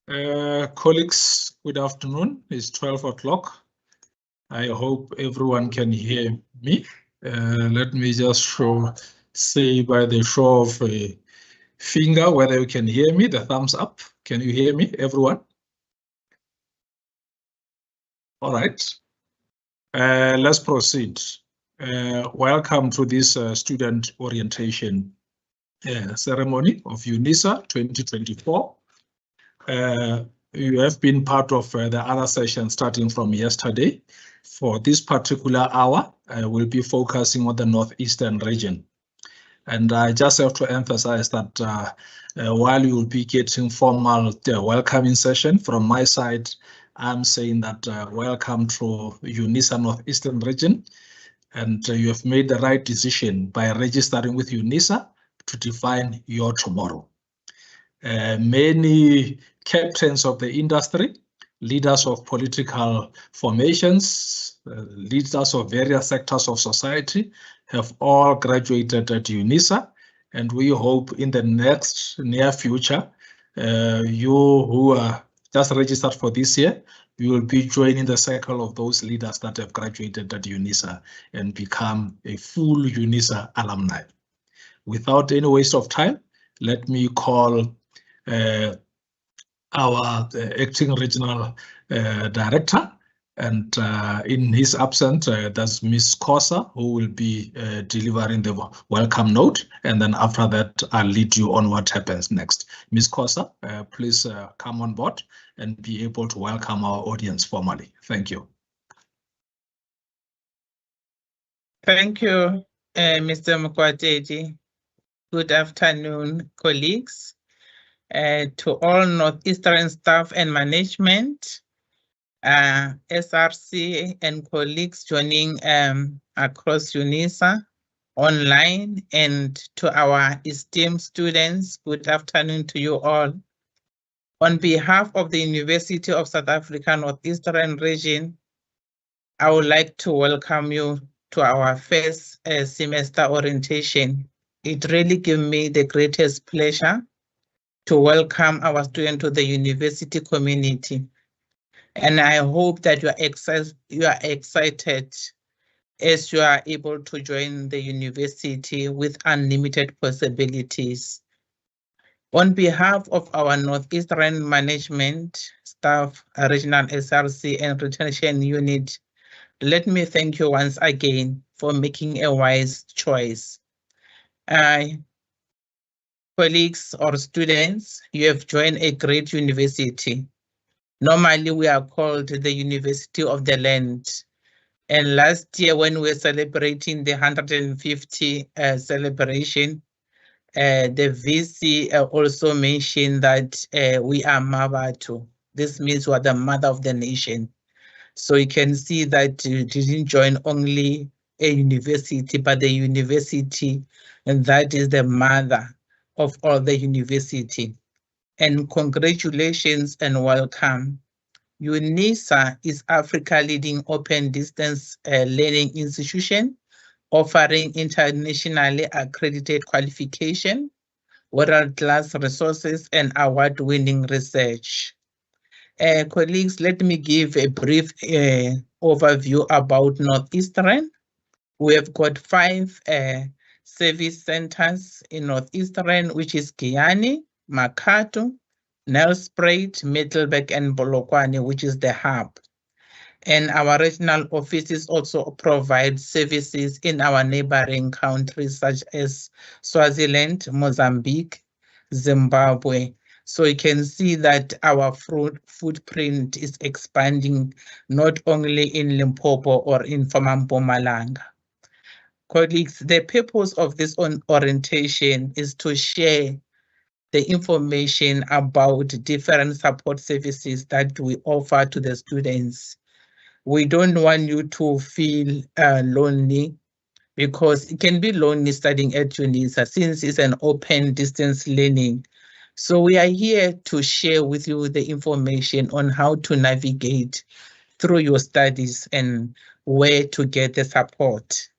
Colleagues, good afternoon. It's 12 o'clock. I hope everyone can hear me. Let me just say by the show of a finger whether you can hear me, the thumbs up. Can you hear me, everyone? All right. Let's proceed. Welcome to this student orientation ceremony of UNISA 2024. You have been part of the other session starting from yesterday. For this particular hour, I will be focusing on the Northeastern region. And I just have to emphasize that while you will be getting formal welcoming session from my side, I'm saying that welcome to UNISA Northeastern region. And you have made the right decision by registering with UNISA to define your tomorrow. Many captains of the industry, leaders of political formations, leaders of various sectors of society have all graduated at UNISA, and we hope in the near future, you who are just registered for this year, you will be joining the circle of those leaders that have graduated at UNISA and become a full UNISA alumni. Without any waste of time, let me call our acting regional director, and in his absence, that's Ms. Kosa, who will be delivering the welcome note, and then after that, I'll lead you on what happens next. Ms. Kosa, please come on board and be able to welcome our audience formally. Thank you. Thank you, Mr. Mkwatedi. Good afternoon, colleagues. To all Northeastern staff and management, SRC and colleagues joining across UNISA online, and to our esteemed students, good afternoon to you all. On behalf of the University of South Africa Northeastern Region, I would like to welcome you to our first semester orientation. It really gives me the greatest pleasure to welcome our students to the university community. And I hope that you are excited as you are able to join the university with unlimited possibilities. On behalf of our Northeastern Management staff, Regional SRC and Retention Unit, let me thank you once again for making a wise choice. Colleagues or students, you have joined a great university. Normally, we are called the University of the Land. And last year, when we were celebrating the 150 celebration, the VC also mentioned that we are Mabatu. This means we are the mother of the nation. So you can see that you didn't join only a university, but the university, and that is the mother of all the university. And congratulations and welcome. UNISA is Africa leading open distance learning institution, offering internationally accredited qualification, world-class resources, and award-winning research. Colleagues, let me give a brief overview about Northeastern. We have got 5 service centers in Northeastern, which is Giyani, Makato, Nelspruit, Middelburg, and Polokwane, which is the hub. And our regional offices also provide services in our neighboring countries such as Swaziland, Mozambique, Zimbabwe. So you can see that our footprint is expanding not only in Limpopo or in Mpumalanga. Colleagues, the purpose of this orientation is to share the information about different support services that we offer to the students. We don't want you to feel lonely, because it can be lonely studying at UNISA since it's an open distance learning. So we are here to share with you the information on how to navigate through your studies and where to get the support.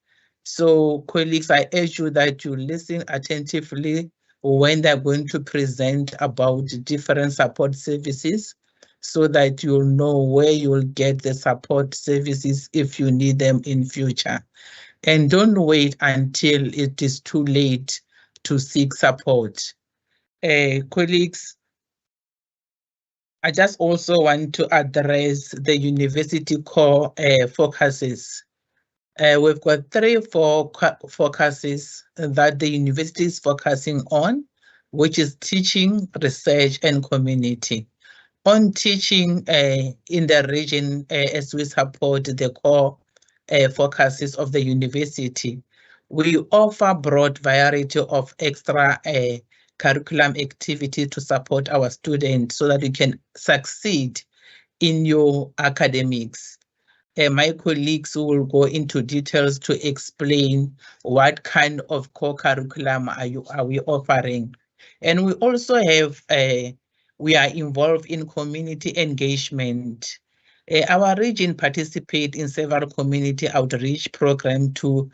So colleagues, I urge you that you listen attentively when they're going to present about different support services, so that you'll know where you'll get the support services if you need them in future. And don't wait until it is too late to seek support. Colleagues, I just also want to address the university core focuses. We've got 3 focuses that the university is focusing on, which is teaching, research, and community. On teaching in the region, as we support the core focuses of the university, we offer broad variety of extra curriculum activity to support our students so that you can succeed in your academics. My colleagues will go into details to explain what kind of core curriculum are we offering. And we also have, we are involved in community engagement. Our region participates in several community outreach programs to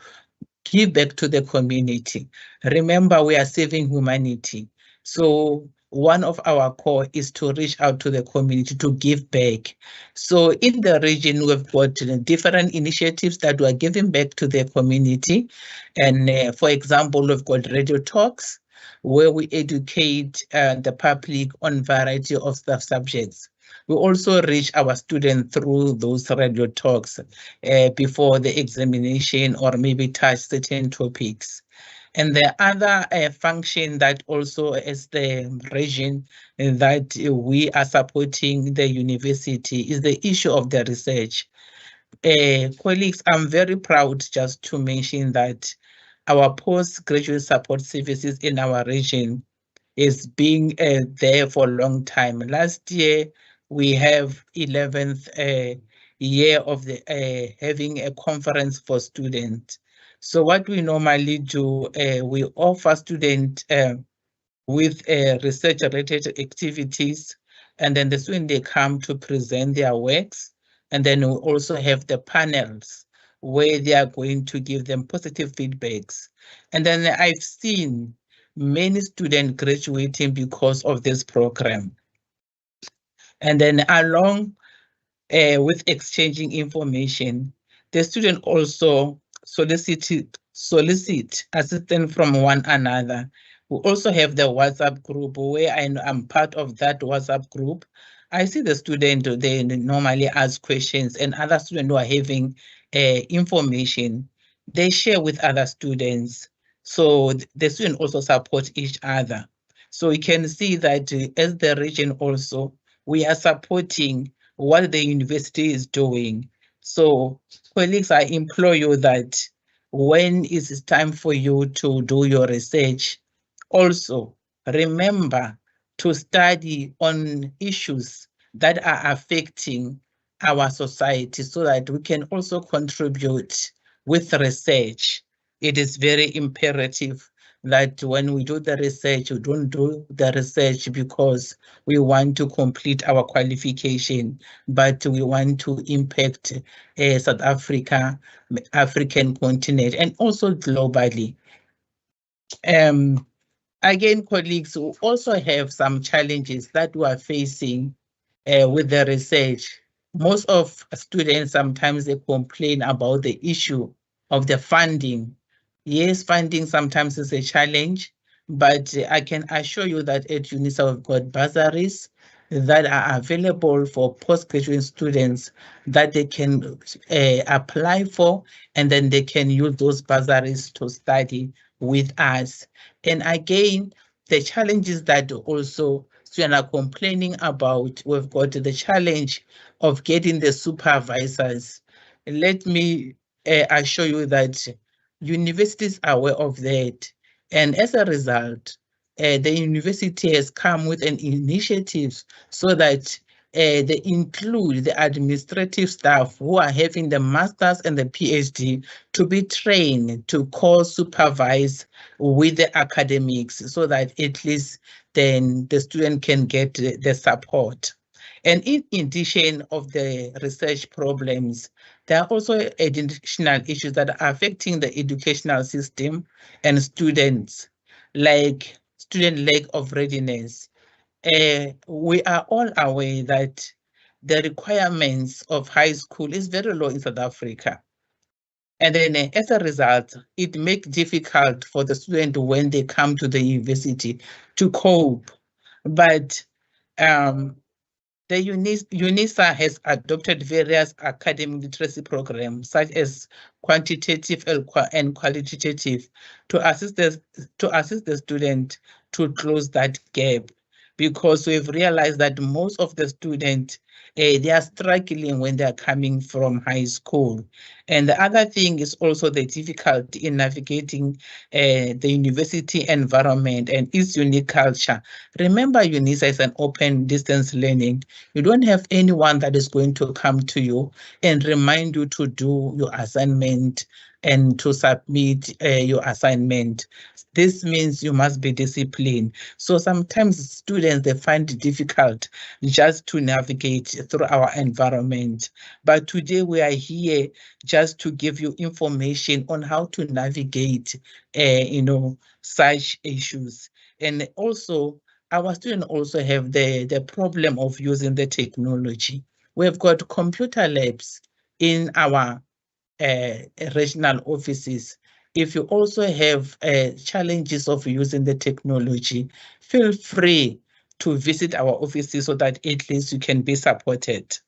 give back to the community. Remember, we are saving humanity. So one of our core is to reach out to the community to give back. So in the region, we've got different initiatives that we are giving back to the community. And for example, we've got radio talks where we educate the public on variety of subjects. We also reach our students through those radio talks before the examination, or maybe touch certain topics. And the other function that also as the region that we are supporting the university is the issue of the research. Colleagues, I'm very proud just to mention that our postgraduate support services in our region is being there for a long time. Last year, we have 11th year of the having a conference for students. So what we normally do, we offer students with research-related activities, and then the students, they come to present their works, and then we also have the panels where they are going to give them positive feedbacks. And then I've seen many students graduating because of this program. And then along with exchanging information, the student also solicit assistance from one another. We also have the WhatsApp group where I'm part of that WhatsApp group. I see the student, they normally ask questions, and other students who are having information, they share with other students. So the students also support each other. So we can see that as the region also, we are supporting what the university is doing. So colleagues, I implore you that when it is time for you to do your research, also remember to study on issues that are affecting our society so that we can also contribute with research. It is very imperative that when we do the research, we don't do the research because we want to complete our qualification, but we want to impact South Africa, African continent, and also globally. Again, colleagues, we also have some challenges that we are facing with the research. Most of students, sometimes they complain about the issue of the funding. Yes, funding sometimes is a challenge, but I can assure you that at UNISA we've got bursaries that are available for postgraduate students that they can apply for, and then they can use those bursaries to study with us. And again, the challenges that also students are complaining about, we've got the challenge of getting the supervisors. Let me assure you that universities are aware of that. And as a result, the university has come with an initiative so that they include the administrative staff who are having the master's and the PhD to be trained to co-supervise with the academics so that at least then the student can get the support. And in addition of the research problems, there are also additional issues that are affecting the educational system and students, like student lack of readiness. We are all aware that the requirements of high school is very low in South Africa. And then as a result, it makes difficult for the student when they come to the university to cope. But the UNISA has adopted various academic literacy programs, such as quantitative and qualitative, to assist the student to close that gap. Because we've realized that most of the students, they are struggling when they are coming from high school. And the other thing is also the difficulty in navigating the university environment and its unique culture. Remember, UNISA is an open distance learning. You don't have anyone that is going to come to you and remind you to do your assignment and to submit your assignment. This means you must be disciplined. So sometimes students, they find it difficult just to navigate through our environment. But today we are here just to give you information on how to navigate, such issues. And also, our students also have the problem of using the technology. We've got computer labs in our regional offices. If you also have challenges of using the technology, feel free to visit our offices so that at least you can be supported.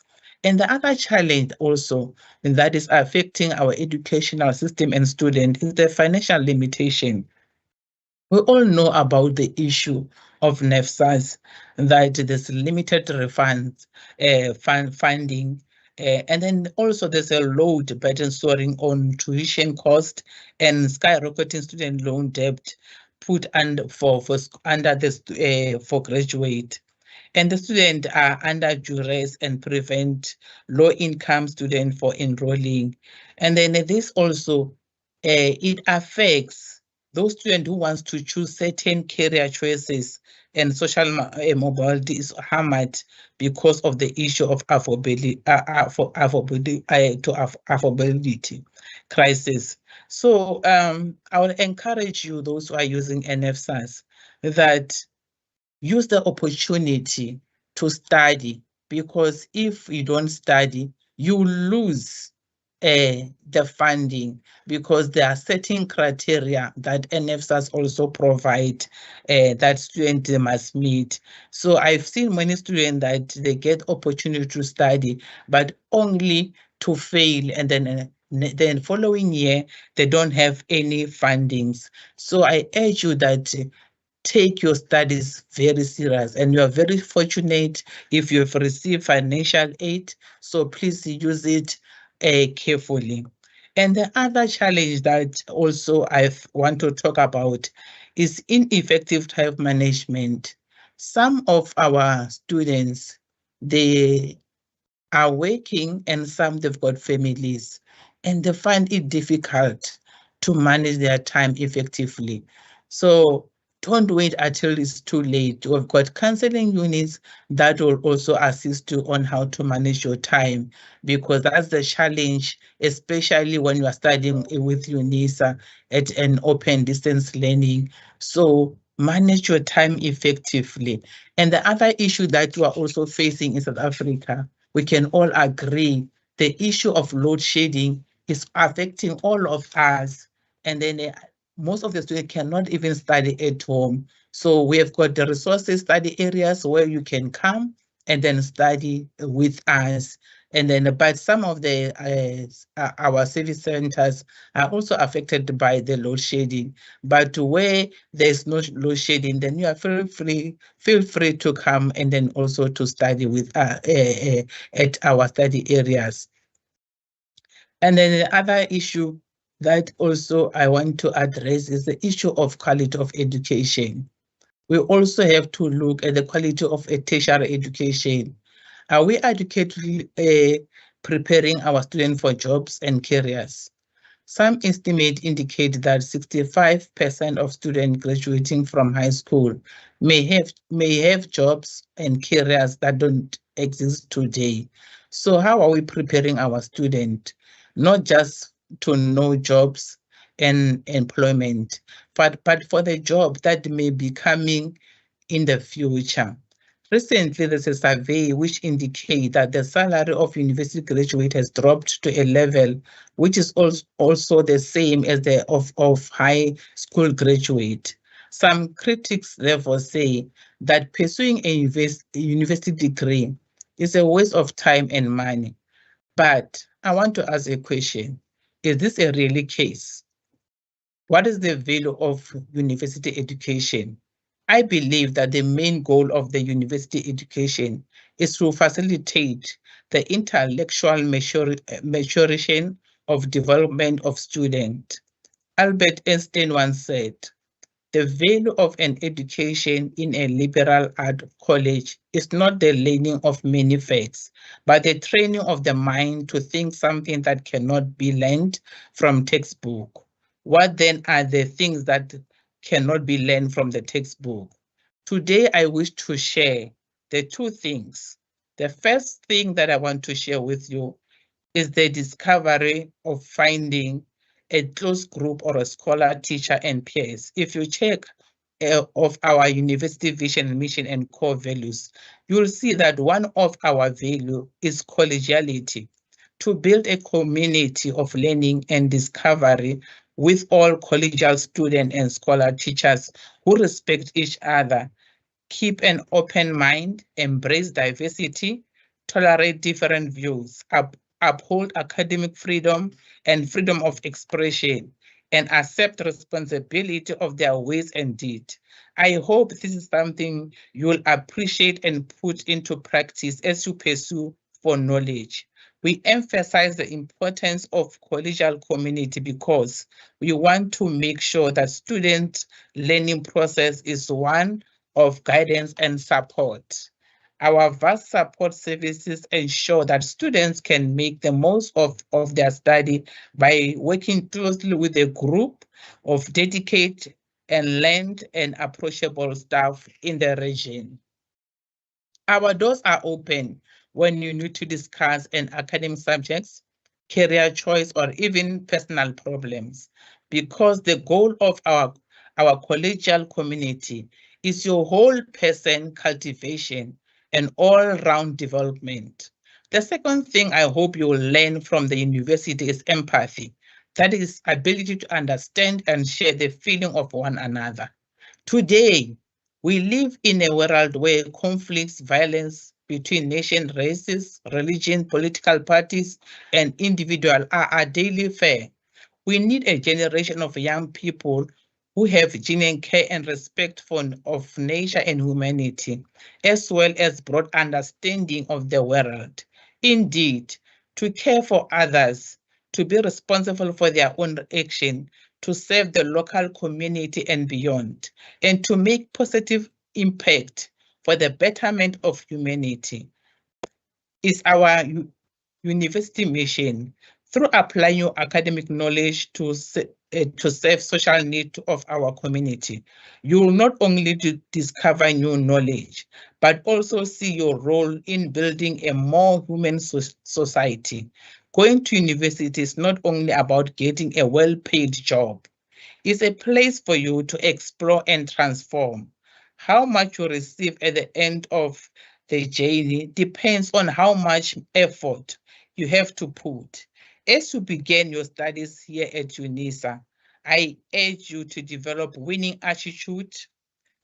And the other challenge also that is affecting our educational system and students is the financial limitation. We all know about the issue of NEFSAS, that there's limited refunds, funding, and then also there's a load burden soaring on tuition cost and skyrocketing student loan debt put under for graduate. And the students are under duress and prevent low-income students from enrolling. And then this also, it affects those students who wants to choose certain career choices, and social mobility is hammered because of the issue of affordability crisis. So I would encourage you, those who are using NFSAS, that use the opportunity to study, because if you don't study, you lose the funding, because there are certain criteria that NFSAS also provide that students must meet. So I've seen many students that they get opportunity to study, but only to fail, and then following year, they don't have any fundings. So I urge you that take your studies very serious, and you are very fortunate if you have received financial aid, so please use it carefully. And the other challenge that also I want to talk about is ineffective time management. Some of our students, they are working, and some they've got families, and they find it difficult to manage their time effectively. So don't wait until it's too late. We've got counseling units that will also assist you on how to manage your time, because that's the challenge, especially when you are studying with UNISA at an open distance learning. So manage your time effectively. And the other issue that you are also facing in South Africa, we can all agree, the issue of load shedding is affecting all of us. And then most of the students cannot even study at home. So we have got the resources study areas where you can come and then study with us. And then, but some of the our service centers are also affected by the load shedding. But where there's no load shedding, then you are feel free to come and then also to study with at our study areas. And then the other issue that also I want to address is the issue of quality of education. We also have to look at the quality of a tertiary education. Are we adequately preparing our students for jobs and careers? Some estimates indicate that 65% of students graduating from high school may have jobs and careers that don't exist today. So how are we preparing our students? Not just to know jobs, and employment, but for the job that may be coming in the future. Recently, there's a survey which indicates that the salary of university graduate has dropped to a level which is also the same as the of high school graduate. Some critics therefore say that pursuing a university degree is a waste of time and money. But I want to ask a question. Is this a really case? What is the value of university education? I believe that the main goal of the university education is to facilitate the intellectual maturation of development of students. Albert Einstein once said, "The value of an education in a liberal art college is not the learning of many facts, but the training of the mind to think something that cannot be learned from textbook." What then are the things that cannot be learned from the textbook? Today, I wish to share the two things. The first thing that I want to share with you is the discovery of finding a close group or a scholar, teacher, and peers. If you check of our university vision, mission, and core values, you'll see that one of our value is collegiality, to build a community of learning and discovery with all collegial students and scholar teachers who respect each other, keep an open mind, embrace diversity, tolerate different views, uphold academic freedom and freedom of expression, and accept responsibility of their ways and deeds. I hope this is something you'll appreciate and put into practice as you pursue for knowledge. We emphasize the importance of collegial community because we want to make sure that student learning process is one of guidance and support. Our vast support services ensure that students can make the most of their study by working closely with a group of dedicated and learned and approachable staff in the region. Our doors are open when you need to discuss an academic subjects, career choice, or even personal problems, because the goal of our collegial community is your whole person cultivation and all-round development. The second thing I hope you will learn from the university is empathy. That is ability to understand and share the feeling of one another. Today, we live in a world where conflicts, violence between nation, races, religion, political parties, and individuals are a daily fare. We need a generation of young people who have genuine care and respect of nature and humanity, as well as broad understanding of the world. Indeed, to care for others, to be responsible for their own action, to serve the local community and beyond, and to make positive impact for the betterment of humanity is our university mission. Through applying your academic knowledge to serve social needs of our community, you will not only discover new knowledge, but also see your role in building a more human society. Going to university is not only about getting a well-paid job. It's a place for you to explore and transform. How much you receive at the end of the journey depends on how much effort you have to put. As you begin your studies here at UNISA, I urge you to develop winning attitude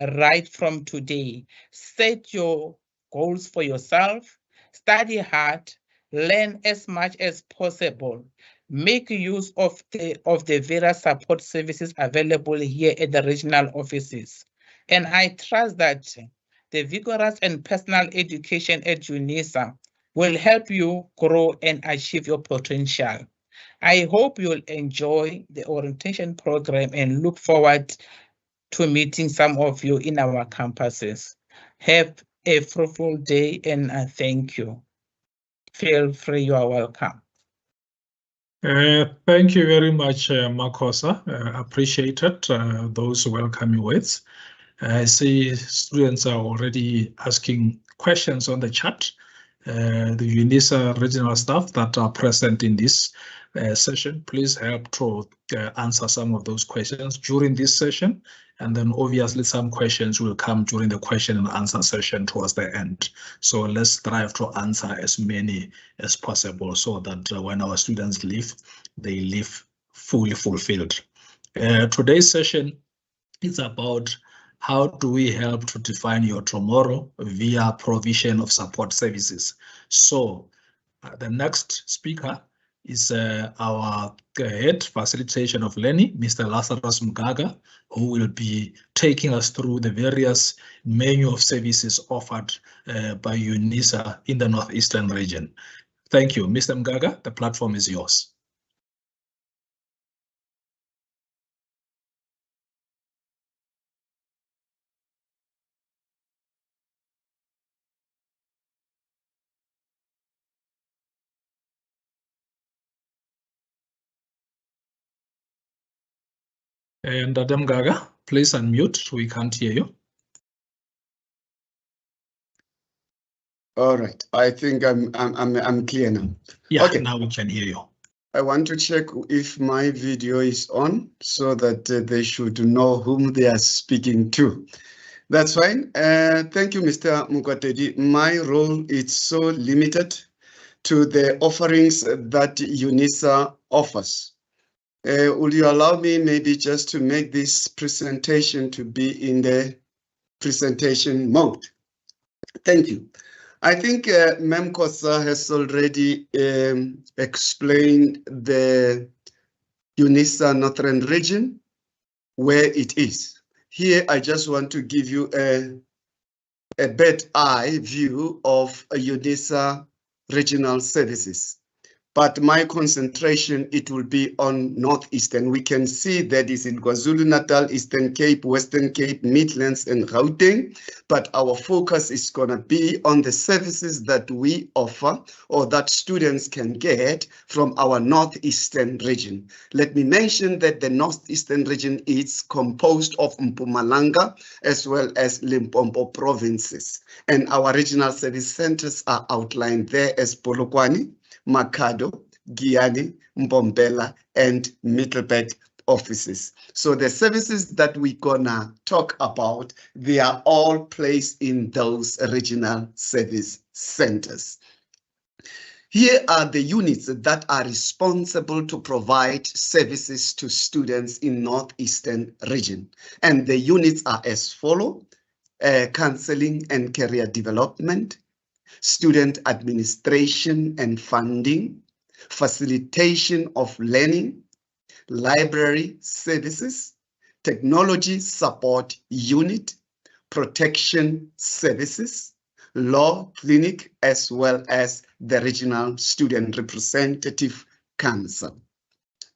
right from today. Set your goals for yourself, study hard, learn as much as possible. Make use of the various support services available here at the regional offices. And I trust that the vigorous and personal education at UNISA will help you grow and achieve your potential. I hope you'll enjoy the orientation program and look forward to meeting some of you in our campuses. Have a fruitful day and thank you. Feel free, you are welcome. Thank you very much, Makosa. Appreciate it, those welcoming words. I see students are already asking questions on the chat. The UNISA regional staff that are present in this session, please help to answer some of those questions during this session. And then obviously some questions will come during the question and answer session towards the end. So let's strive to answer as many as possible so that when our students leave, they leave fully fulfilled. Today's session is about how do we help to define your tomorrow via provision of support services. So the next speaker is our head facilitation of learning, Mr. Lazarus Mgaga, who will be taking us through the various menu of services offered by UNISA in the Northeastern region. Thank you, Mr. Mgaga. The platform is yours. And Adam Gaga, please unmute. We can't hear you. All right. I think I'm clear now. Yeah, okay. Now we can hear you. I want to check if my video is on so that they should know whom they are speaking to. That's fine. Thank you, Mr. Mukwatedi. My role is so limited to the offerings that UNISA offers. Will you allow me maybe just to make this presentation to be in the presentation mode? Thank you. I think Mem Kosa has already explained the UNISA Northern region, where it is. Here, I just want to give you a bird's eye view of UNISA regional services. But my concentration, it will be on Northeastern. We can see that is in KwaZulu-Natal, Eastern Cape, Western Cape, Midlands, and Gauteng. But our focus is going to be on the services that we offer or that students can get from our Northeastern region. Let me mention that the Northeastern region is composed of Mpumalanga as well as Limpopo provinces. And our regional service centers are outlined there as Polokwane, Makado, Giyani, Mbombela, and Middleburg offices. So the services that we're gonna talk about, they are all placed in those regional service centers. Here are the units that are responsible to provide services to students in Northeastern region. And the units are as follow: counseling and career development, student administration and funding, facilitation of learning, library services, technology support unit, protection services, law clinic, as well as the regional student representative council.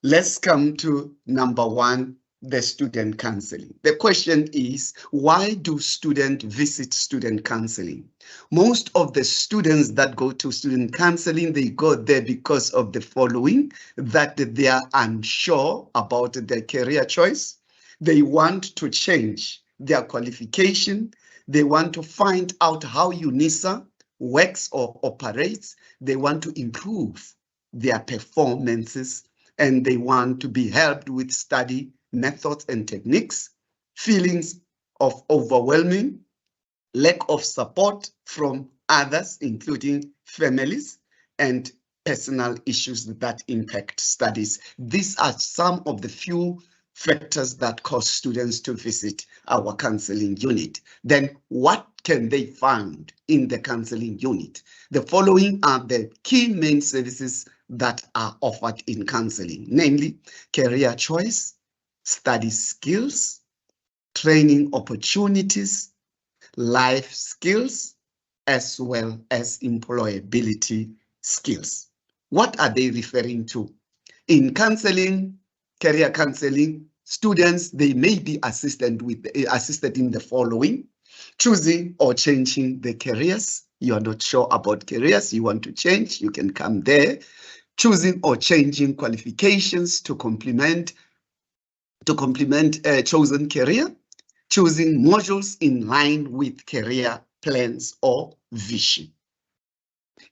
Let's come to number one, the student counseling. The question is, why do students visit student counseling? Most of the students that go to student counseling, they go there because of the following: that they are unsure about their career choice. They want to change their qualification. They want to find out how UNISA works or operates. They want to improve their performances, and they want to be helped with study methods and techniques, feelings of overwhelming, lack of support from others, including families, and personal issues that impact studies. These are some of the few factors that cause students to visit our counseling unit. Then what can they find in the counseling unit? The following are the key main services that are offered in counseling, namely career choice, study skills, training opportunities, life skills, as well as employability skills. What are they referring to? In counseling, career counseling, students, they may be assisted in the following: choosing or changing the careers. You are not sure about careers, you want to change, you can come there. Choosing or changing qualifications to complement a chosen career, choosing modules in line with career plans or vision.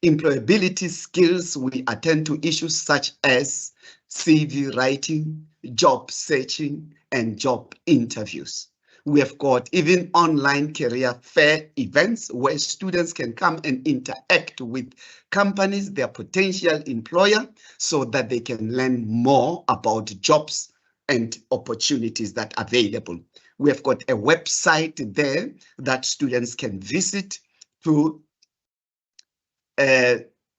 Employability skills, we attend to issues such as CV writing, job searching, and job interviews. We have got even online career fair events where students can come and interact with companies, their potential employer, so that they can learn more about jobs and opportunities that are available. We have got a website there that students can visit to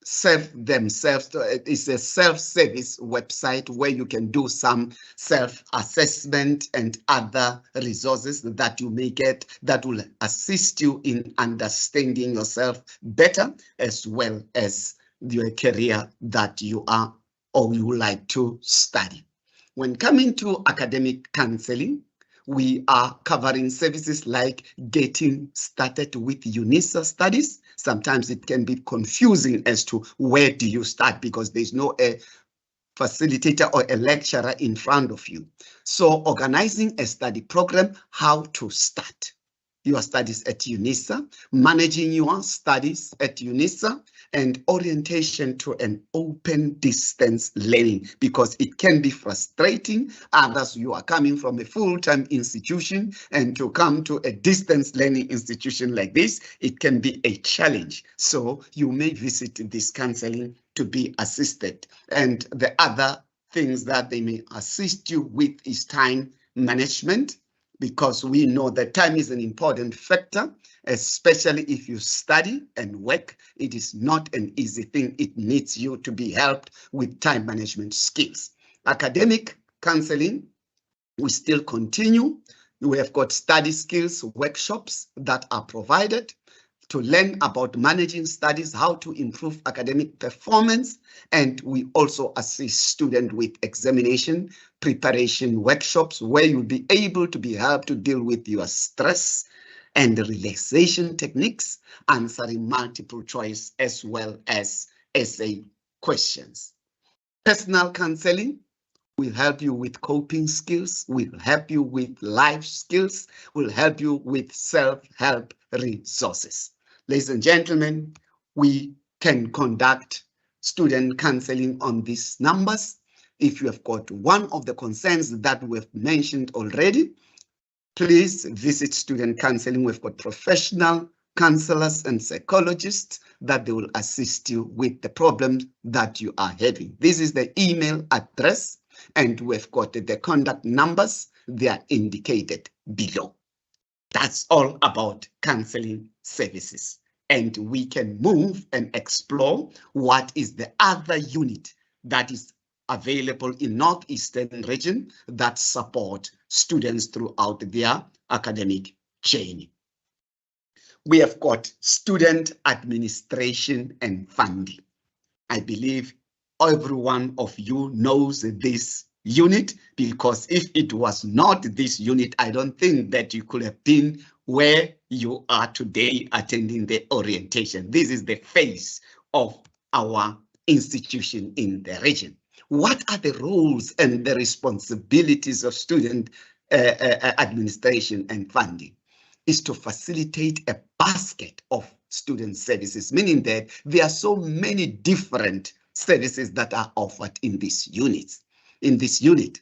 serve themselves. It's a self-service website where you can do some self-assessment and other resources that you may get that will assist you in understanding yourself better, as well as your career that you are or you would like to study. When coming to academic counseling, we are covering services like getting started with UNISA studies. Sometimes it can be confusing as to where do you start, because there's no facilitator or a lecturer in front of you. So organizing a study program, how to start your studies at UNISA, managing your studies at UNISA, and orientation to an open distance learning, because it can be frustrating. Others, you are coming from a full-time institution, and to come to a distance learning institution like this, it can be a challenge. So you may visit this counseling to be assisted. And the other things that they may assist you with is time management, because we know that time is an important factor, especially if you study and work. It is not an easy thing. It needs you to be helped with time management skills. Academic counseling, we still continue. We have got study skills workshops that are provided to learn about managing studies, how to improve academic performance, and we also assist students with examination preparation workshops where you'll be able to be helped to deal with your stress and relaxation techniques, answering multiple choice as well as essay questions. Personal counseling will help you with coping skills, will help you with life skills, will help you with self-help resources. Ladies and gentlemen, we can conduct student counseling on these numbers. If you have got one of the concerns that we've mentioned already, please visit student counseling. We've got professional counselors and psychologists that they will assist you with the problems that you are having. This is the email address, and we've got the contact numbers. They are indicated below. That's all about counseling services. And we can move and explore what is the other unit that is available in Northeastern region that support students throughout their academic journey. We have got student administration and funding. I believe every one of you knows this unit, because if it was not this unit, I don't think that you could have been where you are today attending the orientation. This is the face of our institution in the region. What are the roles and the responsibilities of student administration and funding? Is to facilitate a basket of student services, meaning that there are so many different services that are offered in this unit.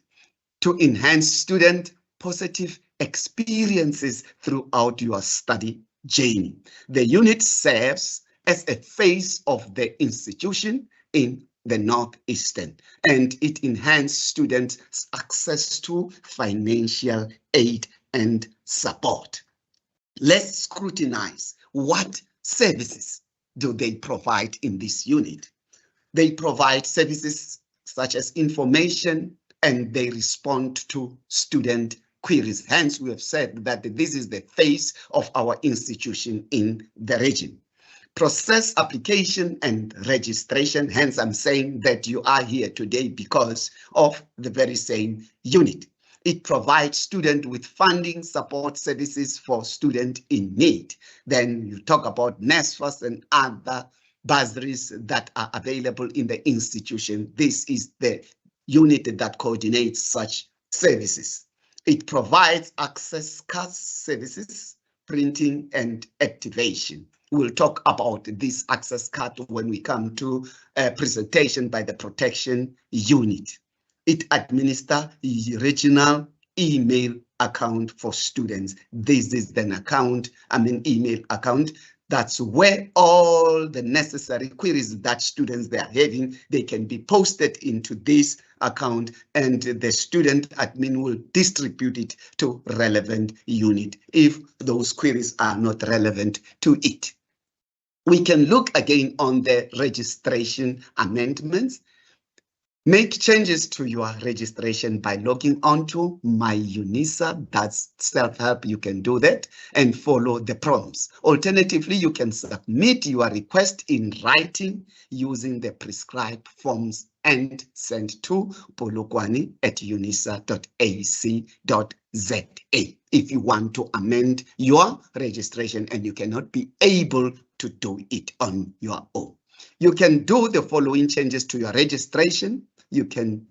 To enhance student positive experiences throughout your study journey. The unit serves as a face of the institution in the Northeastern, and it enhances students' access to financial aid and support. Let's scrutinize what services do they provide in this unit. They provide services such as information, and they respond to student queries. Hence, we have said that this is the face of our institution in the region. Process application and registration. Hence, I'm saying that you are here today because of the very same unit. It provides students with funding support services for students in need. Then you talk about NSFAS and other bursaries that are available in the institution. This is the unit that coordinates such services. It provides access cards services, printing and activation. We'll talk about this access card when we come to a presentation by the protection unit. It administers a regional email account for students. This is an account, email account. That's where all the necessary queries that students they are having, they can be posted into this account, and the student admin will distribute it to relevant unit if those queries are not relevant to it. We can look again on the registration amendments. Make changes to your registration by logging on to My UNISA. That's self-help. You can do that and follow the prompts. Alternatively, you can submit your request in writing using the prescribed forms and send to polokwane@unisa.ac.za if you want to amend your registration and you cannot be able to do it on your own. You can do the following changes to your registration. You can,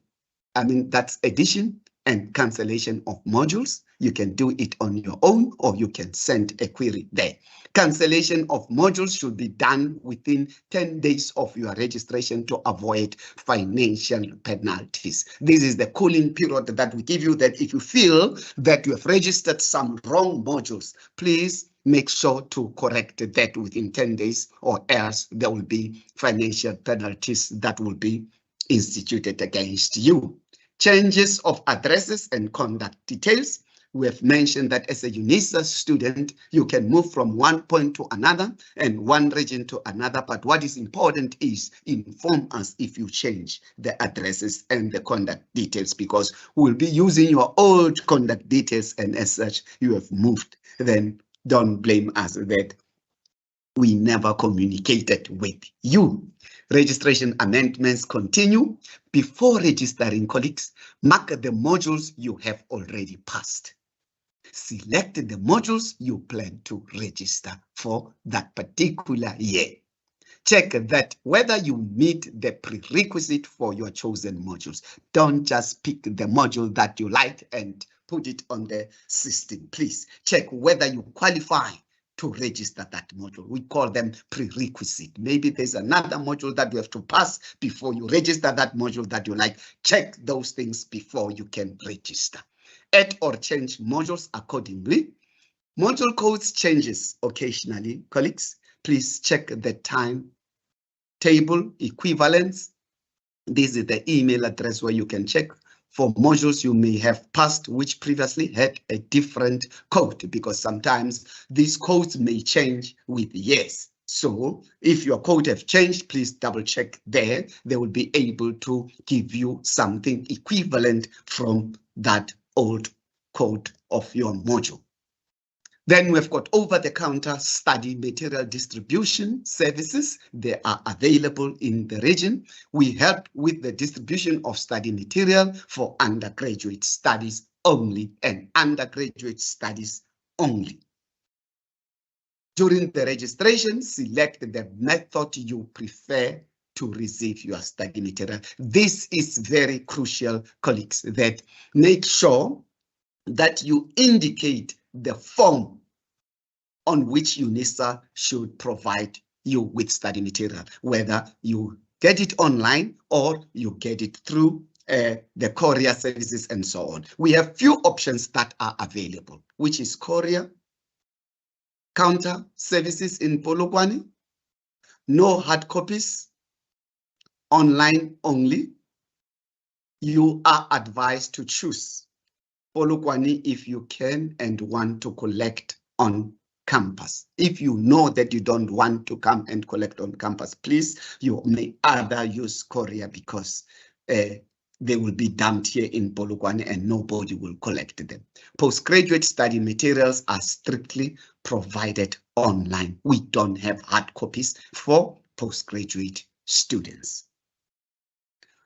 that's addition and cancellation of modules. You can do it on your own, or you can send a query there. Cancellation of modules should be done within 10 days of your registration to avoid financial penalties. This is the cooling period that we give you, that if you feel that you have registered some wrong modules, please make sure to correct that within 10 days, or else there will be financial penalties that will be instituted against you. Changes of addresses and contact details. We have mentioned that as a UNISA student, you can move from one point to another and one region to another. But what is important is inform us if you change the addresses and the contact details, because we'll be using your old contact details, and as such, you have moved. Then don't blame us that we never communicated with you. Registration amendments continue. Before registering, colleagues, mark the modules you have already passed. Select the modules you plan to register for that particular year. Check that whether you meet the prerequisite for your chosen modules. Don't just pick the module that you like and put it on the system. Please check whether you qualify to register that module. We call them prerequisite. Maybe there's another module that you have to pass before you register that module that you like. Check those things before you can register. Add or change modules accordingly. Module codes changes occasionally. Colleagues, please check the time table equivalence. This is the email address where you can check for modules you may have passed which previously had a different code, because sometimes these codes may change with years. So if your code have changed, please double check there. They will be able to give you something equivalent from that old code of your module. Then we've got over-the-counter study material distribution services. They are available in the region. We help with the distribution of study material for undergraduate studies only, and undergraduate studies only. During the registration, select the method you prefer to receive your study material. This is very crucial, colleagues, that make sure that you indicate the form on which UNISA should provide you with study material, whether you get it online or you get it through the courier services and so on. We have few options that are available, which is courier, counter services in Polokwane, no hard copies, online only. You are advised to choose Polokwane if you can and want to collect on campus. If you know that you don't want to come and collect on campus, please, you may either use courier, because they will be dumped here in Polokwane and nobody will collect them. Postgraduate study materials are strictly provided online. We don't have hard copies for postgraduate students.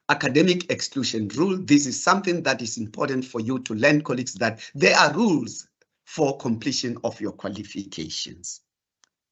Academic exclusion rule. This is something that is important for you to learn, colleagues, that there are rules for completion of your qualifications.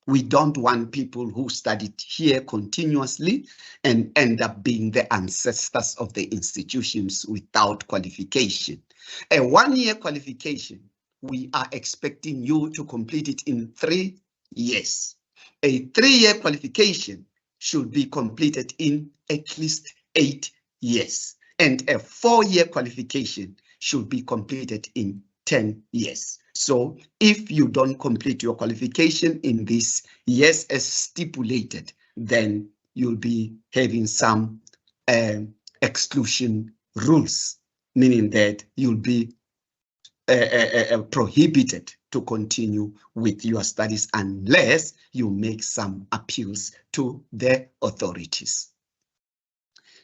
We don't want people who studied here continuously and end up being the ancestors of the institutions without qualification. A one-year qualification, we are expecting you to complete it in 3 years. A 3-year qualification should be completed in at least 8 years, and a 4-year qualification should be completed in 10 years. So if you don't complete your qualification in these years as stipulated, then you'll be having some exclusion rules, meaning that you'll be prohibited to continue with your studies unless you make some appeals to the authorities.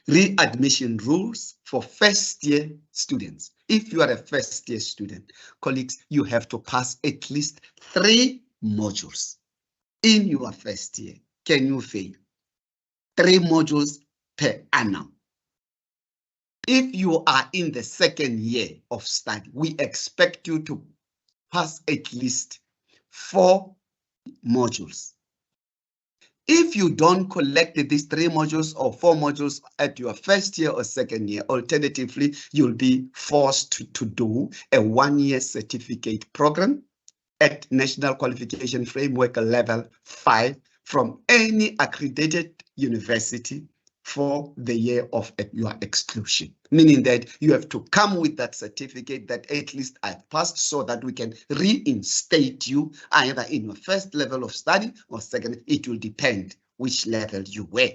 Readmission rules for first-year students. If you are a first-year student, colleagues, you have to pass at least 3 modules in your first year. Can you fail? 3 modules per annum. If you are in the second year of study, we expect you to pass at least 4 modules. If you don't collect these 3 modules or 4 modules at your first year or second year, alternatively, you'll be forced to do a 1-year certificate program at National Qualification Framework Level 5 from any accredited university for the year of your exclusion, meaning that you have to come with that certificate that at least I've passed so that we can reinstate you either in your first level of study or second. It will depend which level you were.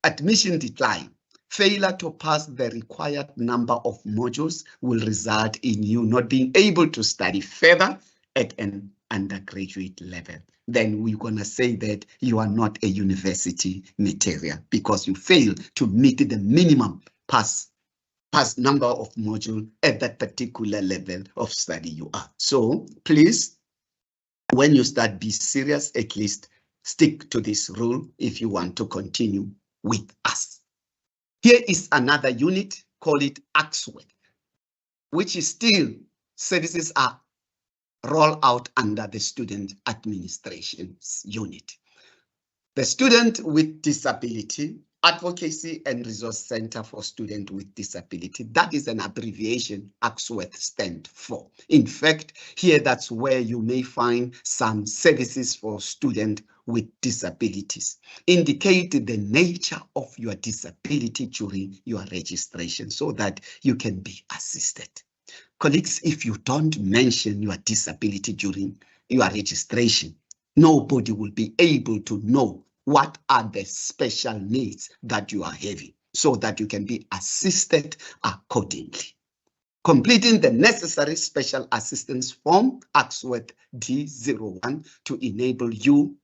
Admission decline. Failure to pass the required number of modules will result in you not being able to study further at an undergraduate level. Then we're going to say that you are not a university material because you fail to meet the minimum pass number of modules at that particular level of study you are. So please, when you start, be serious, at least stick to this rule if you want to continue with us. Here is another unit, call it AXWORK, which is still services are roll out under the Student Administration Unit. The Student with Disability Advocacy and Resource Center for Students with Disability, that is an abbreviation AXWORK stands for. In fact, here that's where you may find some services for students with disabilities. Indicate the nature of your disability during your registration so that you can be assisted. Colleagues, if you don't mention your disability during your registration, nobody will be able to know what are the special needs that you are having so that you can be assisted accordingly. Completing the necessary special assistance form, AXWORK D01, to enable you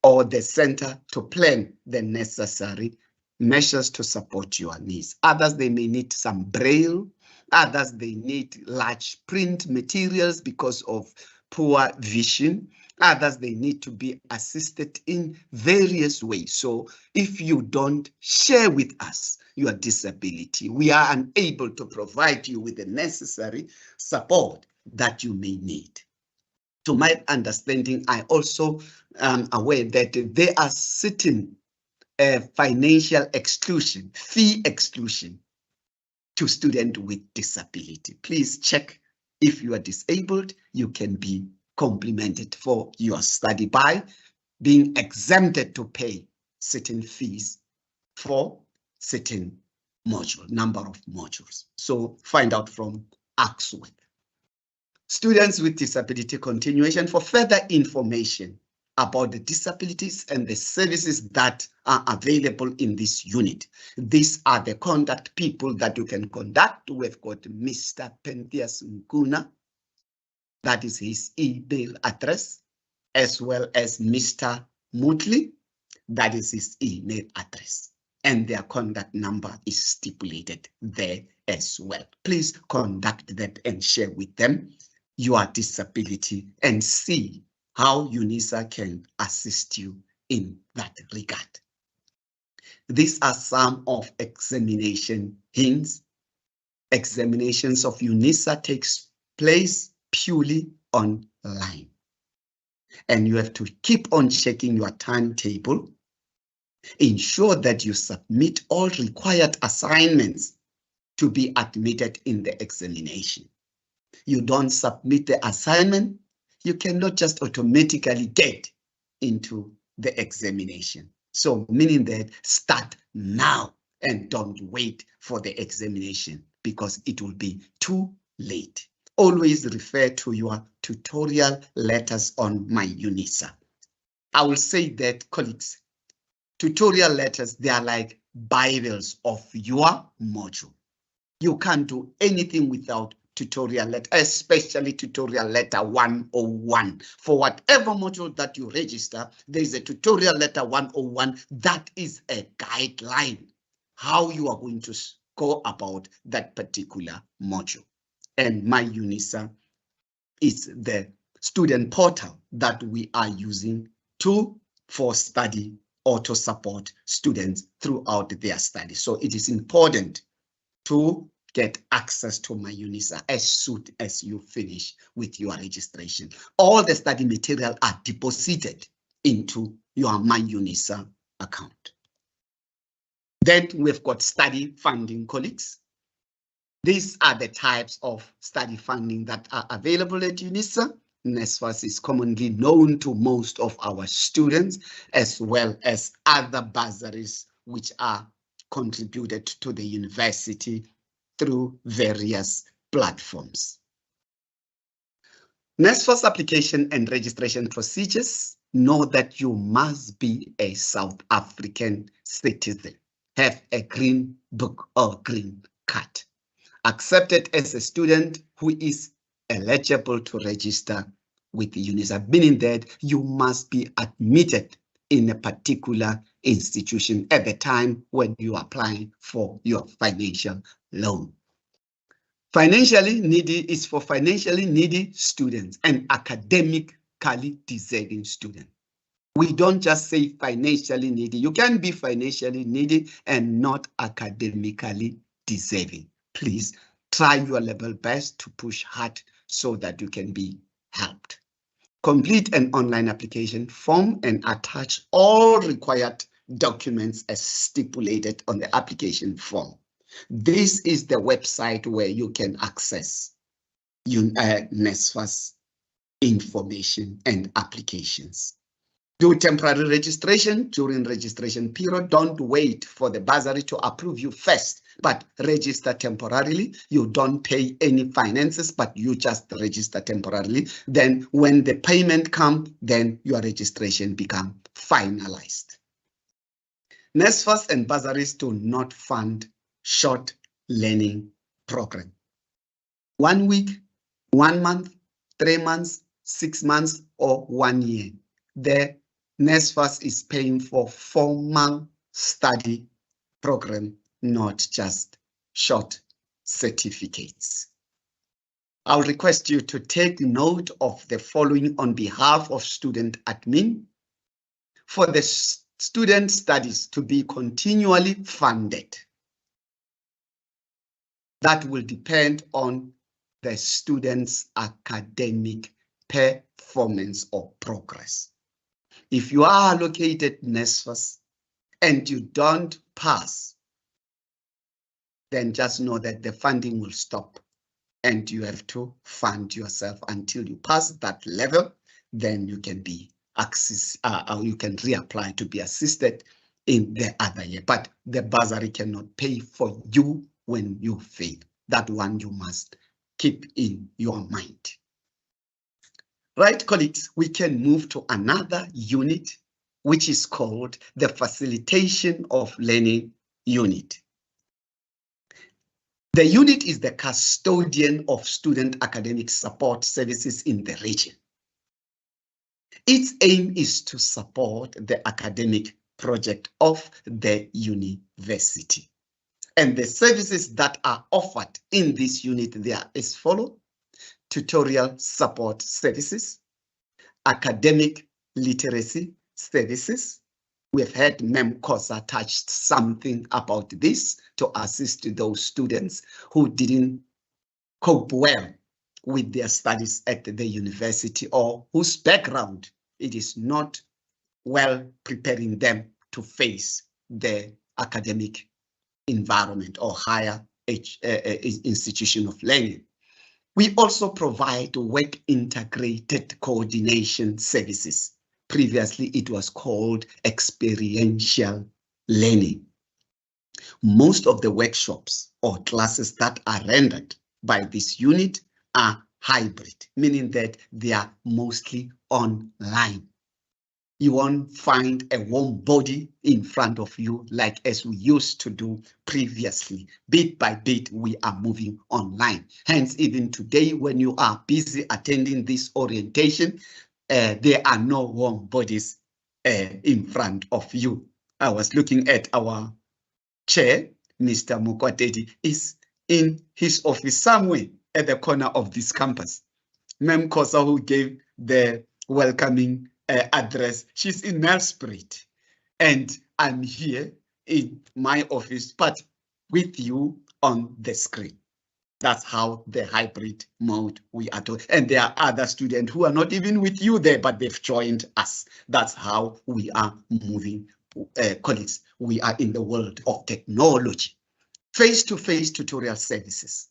or the center to plan the necessary measures to support your needs. Others, they may need some braille. Others, they need large print materials because of poor vision. Others, they need to be assisted in various ways. So if you don't share with us your disability, we are unable to provide you with the necessary support that you may need. To my understanding, I also am aware that there are certain financial exclusion, fee exclusion to students with disability. Please check if you are disabled, you can be complimented for your study by being exempted to pay certain fees for certain number of modules. So find out from AXWORK. Students with disability continuation. For further information about the disabilities and the services that are available in this unit, these are the contact people that you can contact. We've got Mr. Pentheus Nkuna, that is his email address, as well as Mr. Mutley, that is his email address, and their contact number is stipulated there as well. Please contact them and share with them your disability and see how UNISA can assist you in that regard. These are some of examination hints. Examinations of UNISA takes place purely online. And you have to keep on checking your timetable. Ensure that you submit all required assignments to be admitted in the examination. You don't submit the assignment, you cannot just automatically get into the examination. So meaning that start now and don't wait for the examination because it will be too late. Always refer to your tutorial letters on my UNISA. I will say that, colleagues, tutorial letters, they are like Bibles of your module. You can't do anything without tutorial letter, especially tutorial letter 101. For whatever module that you register, there is a tutorial letter 101 that is a guideline how you are going to go about that particular module. And my UNISA is the student portal that we are using for study or to support students throughout their study. So it is important to get access to my UNISA as soon as you finish with your registration. All the study material are deposited into your my UNISA account. Then we've got study funding, colleagues. These are the types of study funding that are available at UNISA. NSFAS is commonly known to most of our students, as well as other bursaries which are contributed to the university through various platforms. NSFAS application and registration procedures. Know that you must be a South African citizen, have a green book or green card, accepted as a student who is eligible to register with the UNISA, meaning that you must be admitted in a particular institution at the time when you are applying for your financial loan. Financially needy is for financially needy students and academically deserving students. We don't just say financially needy. You can be financially needy and not academically deserving. Please try your level best to push hard so that you can be helped. Complete an online application form and attach all required documents as stipulated on the application form. This is the website where you can access NSFAS information and applications. Do temporary registration during registration period. Don't wait for the bursary to approve you first, but register temporarily. You don't pay any finances, but you just register temporarily. Then when the payment comes, then your registration becomes finalized. NSFAS and bursaries do not fund short learning program. 1 week, 1 month, 3 months, 6 months, or 1 year. The NSFAS is paying for formal study program, not just short certificates. I'll request you to take note of the following on behalf of student admin. For the student studies to be continually funded, that will depend on the student's academic performance or progress. If you are allocated NSFAS and you don't pass, then just know that the funding will stop and you have to fund yourself until you pass that level. Then you can be you can reapply to be assisted in the other year. But the bursary cannot pay for you when you fail. That one you must keep in your mind. Right, colleagues, we can move to another unit, which is called the Facilitation of Learning Unit. The unit is the custodian of student academic support services in the region. Its aim is to support the academic project of the university. And the services that are offered in this unit there as follows: tutorial support services, academic literacy services. We've had Mem Kosa touched something about this to assist those students who didn't cope well with their studies at the university or whose background it is not well preparing them to face the academic environment or higher institution of learning. We also provide work integrated coordination services Previously, it was called experiential learning. Most of the workshops or classes that are rendered by this unit are hybrid, meaning that they are mostly online. You won't find a warm body in front of you like as we used to do previously. Bit by bit, we are moving online. Hence, even today, when you are busy attending this orientation, there are no warm bodies in front of you. I was looking at our chair, Mr. Mukwatedi, is in his office somewhere at the corner of this campus. Mem Kosa, who gave the welcoming address, she's in Nelspruit, and I'm here in my office, but with you on the screen. That's how the hybrid mode we are doing. And there are other students who are not even with you there, but they've joined us. That's how we are moving, colleagues. We are in the world of technology. Face-to-face tutorial services.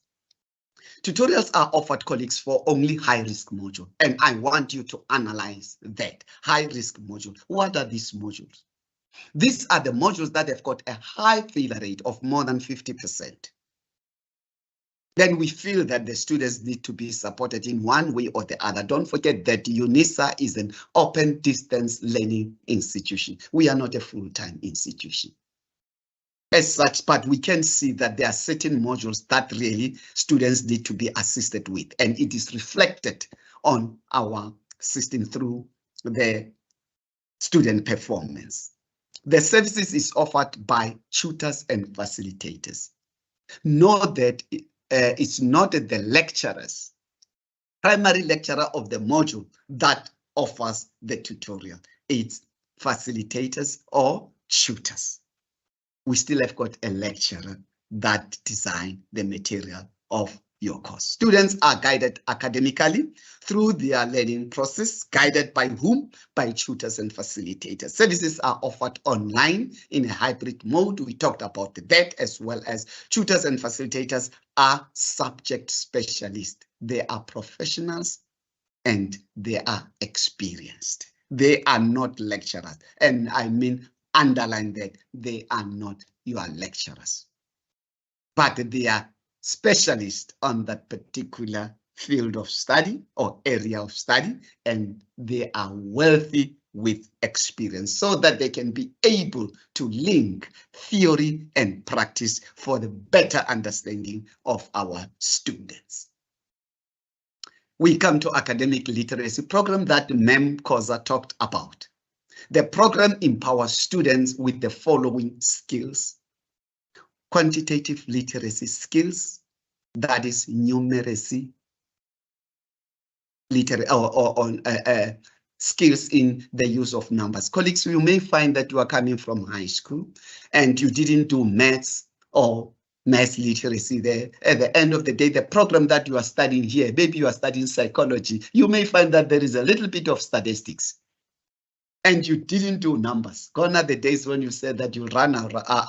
Tutorials are offered, colleagues, for only high-risk module. And I want you to analyze that. High-risk module. What are these modules? These are the modules that have got a high failure rate of more than 50%. Then we feel that the students need to be supported in one way or the other. Don't forget that UNISA is an open distance learning institution. We are not a full-time institution. As such, but we can see that there are certain modules that really students need to be assisted with, and it is reflected on our system through the student performance. The services is offered by tutors and facilitators. Note that it's not the lecturers, primary lecturer of the module that offers the tutorial. It's facilitators or tutors. We still have got a lecturer that design the material of your course. Students are guided academically through their learning process, guided by whom? By tutors and facilitators. Services are offered online in a hybrid mode. We talked about that, as well as tutors and facilitators are subject specialists. They are professionals and they are experienced. They are not lecturers. And I mean, underline that they are not your lecturers, but they are specialists on that particular field of study or area of study, and they are wealthy with experience so that they can be able to link theory and practice for the better understanding of our students. We come to academic literacy program that Mem Kosa talked about. The program empowers students with the following skills: quantitative literacy skills, that is numeracy, skills in the use of numbers. Colleagues, you may find that you are coming from high school and you didn't do maths or maths literacy there. At the end of the day, the program that you are studying here, maybe you are studying psychology, you may find that there is a little bit of statistics. And you didn't do numbers. Gone are the days when you said that you run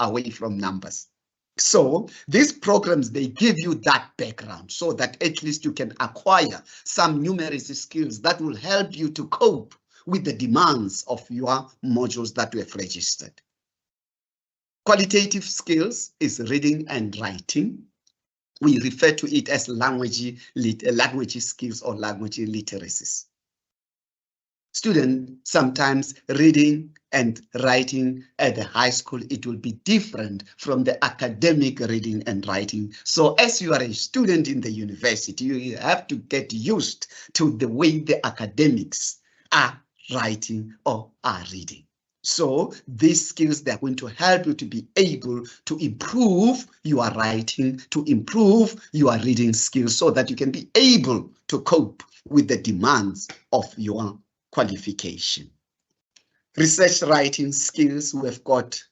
away from numbers. So these programs, they give you that background so that at least you can acquire some numeracy skills that will help you to cope with the demands of your modules that we have registered. Qualitative skills is reading and writing. We refer to it as language skills or language literacies. Student, sometimes reading and writing at the high school, it will be different from the academic reading and writing. So as you are a student in the university, you have to get used to the way the academics are writing or are reading. So these skills, they're going to help you to be able to improve your writing, to improve your reading skills so that you can be able to cope with the demands of your qualification. Research writing skills, we've got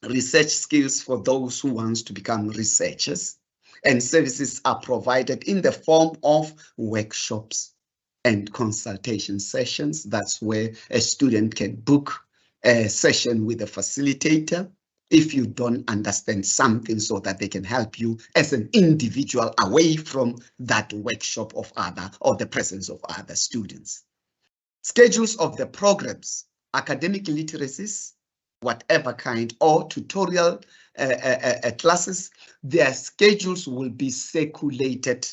research skills for those who want to become researchers, and services are provided in the form of workshops and consultation sessions. That's where a student can book a session with a facilitator if you don't understand something, so that they can help you as an individual away from that workshop of other or the presence of other students. Schedules of the programs, academic literacies, whatever kind, or tutorial classes, their schedules will be circulated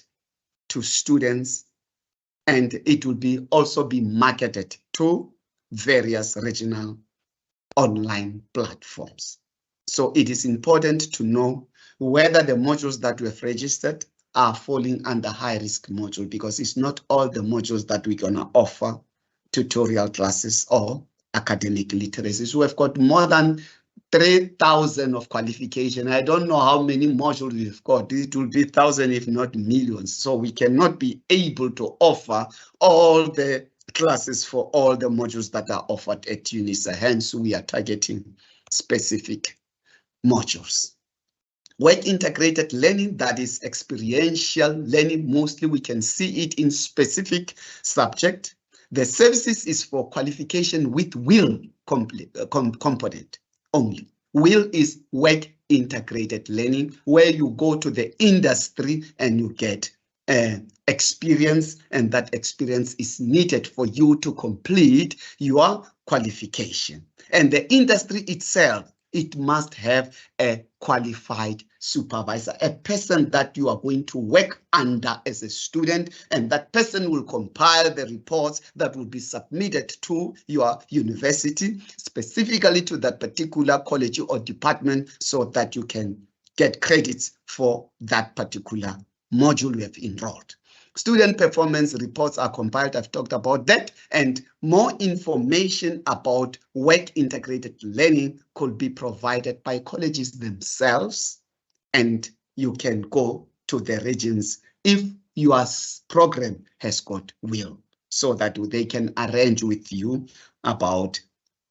to students, and it will also be marketed to various regional online platforms. So it is important to know whether the modules that we have registered are falling under high-risk module, because it's not all the modules that we're going to offer tutorial classes or academic literacies. We have got more than 3,000 of qualification. I don't know how many modules we've got. It will be thousands, if not millions. So we cannot be able to offer all the classes for all the modules that are offered at UNISA. Hence, we are targeting specific modules. Work integrated learning, that is experiential learning. Mostly we can see it in specific subject. The services is for qualification with will component only. Will is work integrated learning, where you go to the industry and you get experience, and that experience is needed for you to complete your qualification. And the industry itself, it must have a qualified supervisor, a person that you are going to work under as a student, and that person will compile the reports that will be submitted to your university, specifically to that particular college or department, so that you can get credits for that particular module you have enrolled. Student performance reports are compiled. I've talked about that, and more information about work integrated learning could be provided by colleges themselves, and you can go to the regions if your program has got will, so that they can arrange with you about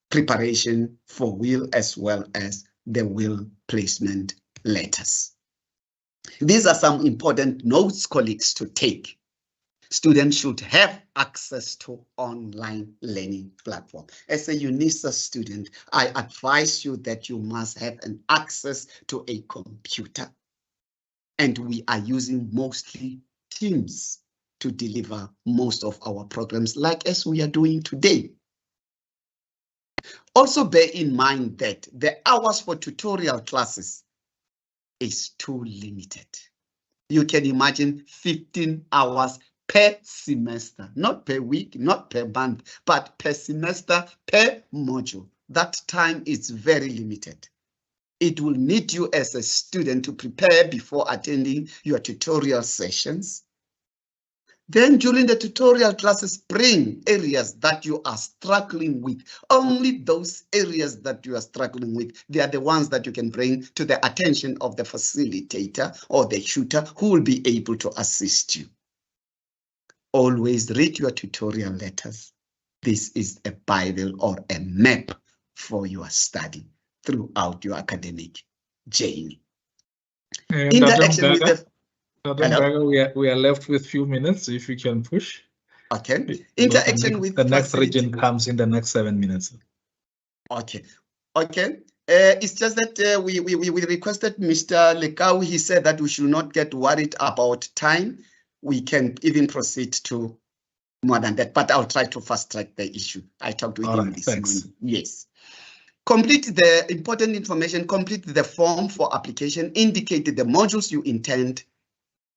preparation for will as well as the will placement letters. These are some important notes, colleagues, to take. Students should have access to online learning platform. As a UNISA student, I advise you that you must have an access to a computer. And we are using mostly Teams to deliver most of our programs, like as we are doing today. Also bear in mind that the hours for tutorial classes is too limited. You can imagine 15 hours per semester, not per week, not per month, but per semester, per module. That time is very limited. It will need you as a student to prepare before attending your tutorial sessions. Then during the tutorial classes, bring areas that you are struggling with. Only those areas that you are struggling with, they are the ones that you can bring to the attention of the facilitator or the tutor who will be able to assist you. Always read your tutorial letters. This is a Bible or a map for your study throughout your academic journey. Interaction with the we are left with few minutes. If we can push. Okay. Interaction with the next region comes in the next 7 minutes. Okay. Okay. It's just that we requested Mr. Lekau. He said that we should not get worried about time. We can even proceed to more than that, but I'll try to fast track the issue. I talked with him this morning. Yes. Complete the important information, complete the form for application, indicate the modules you intend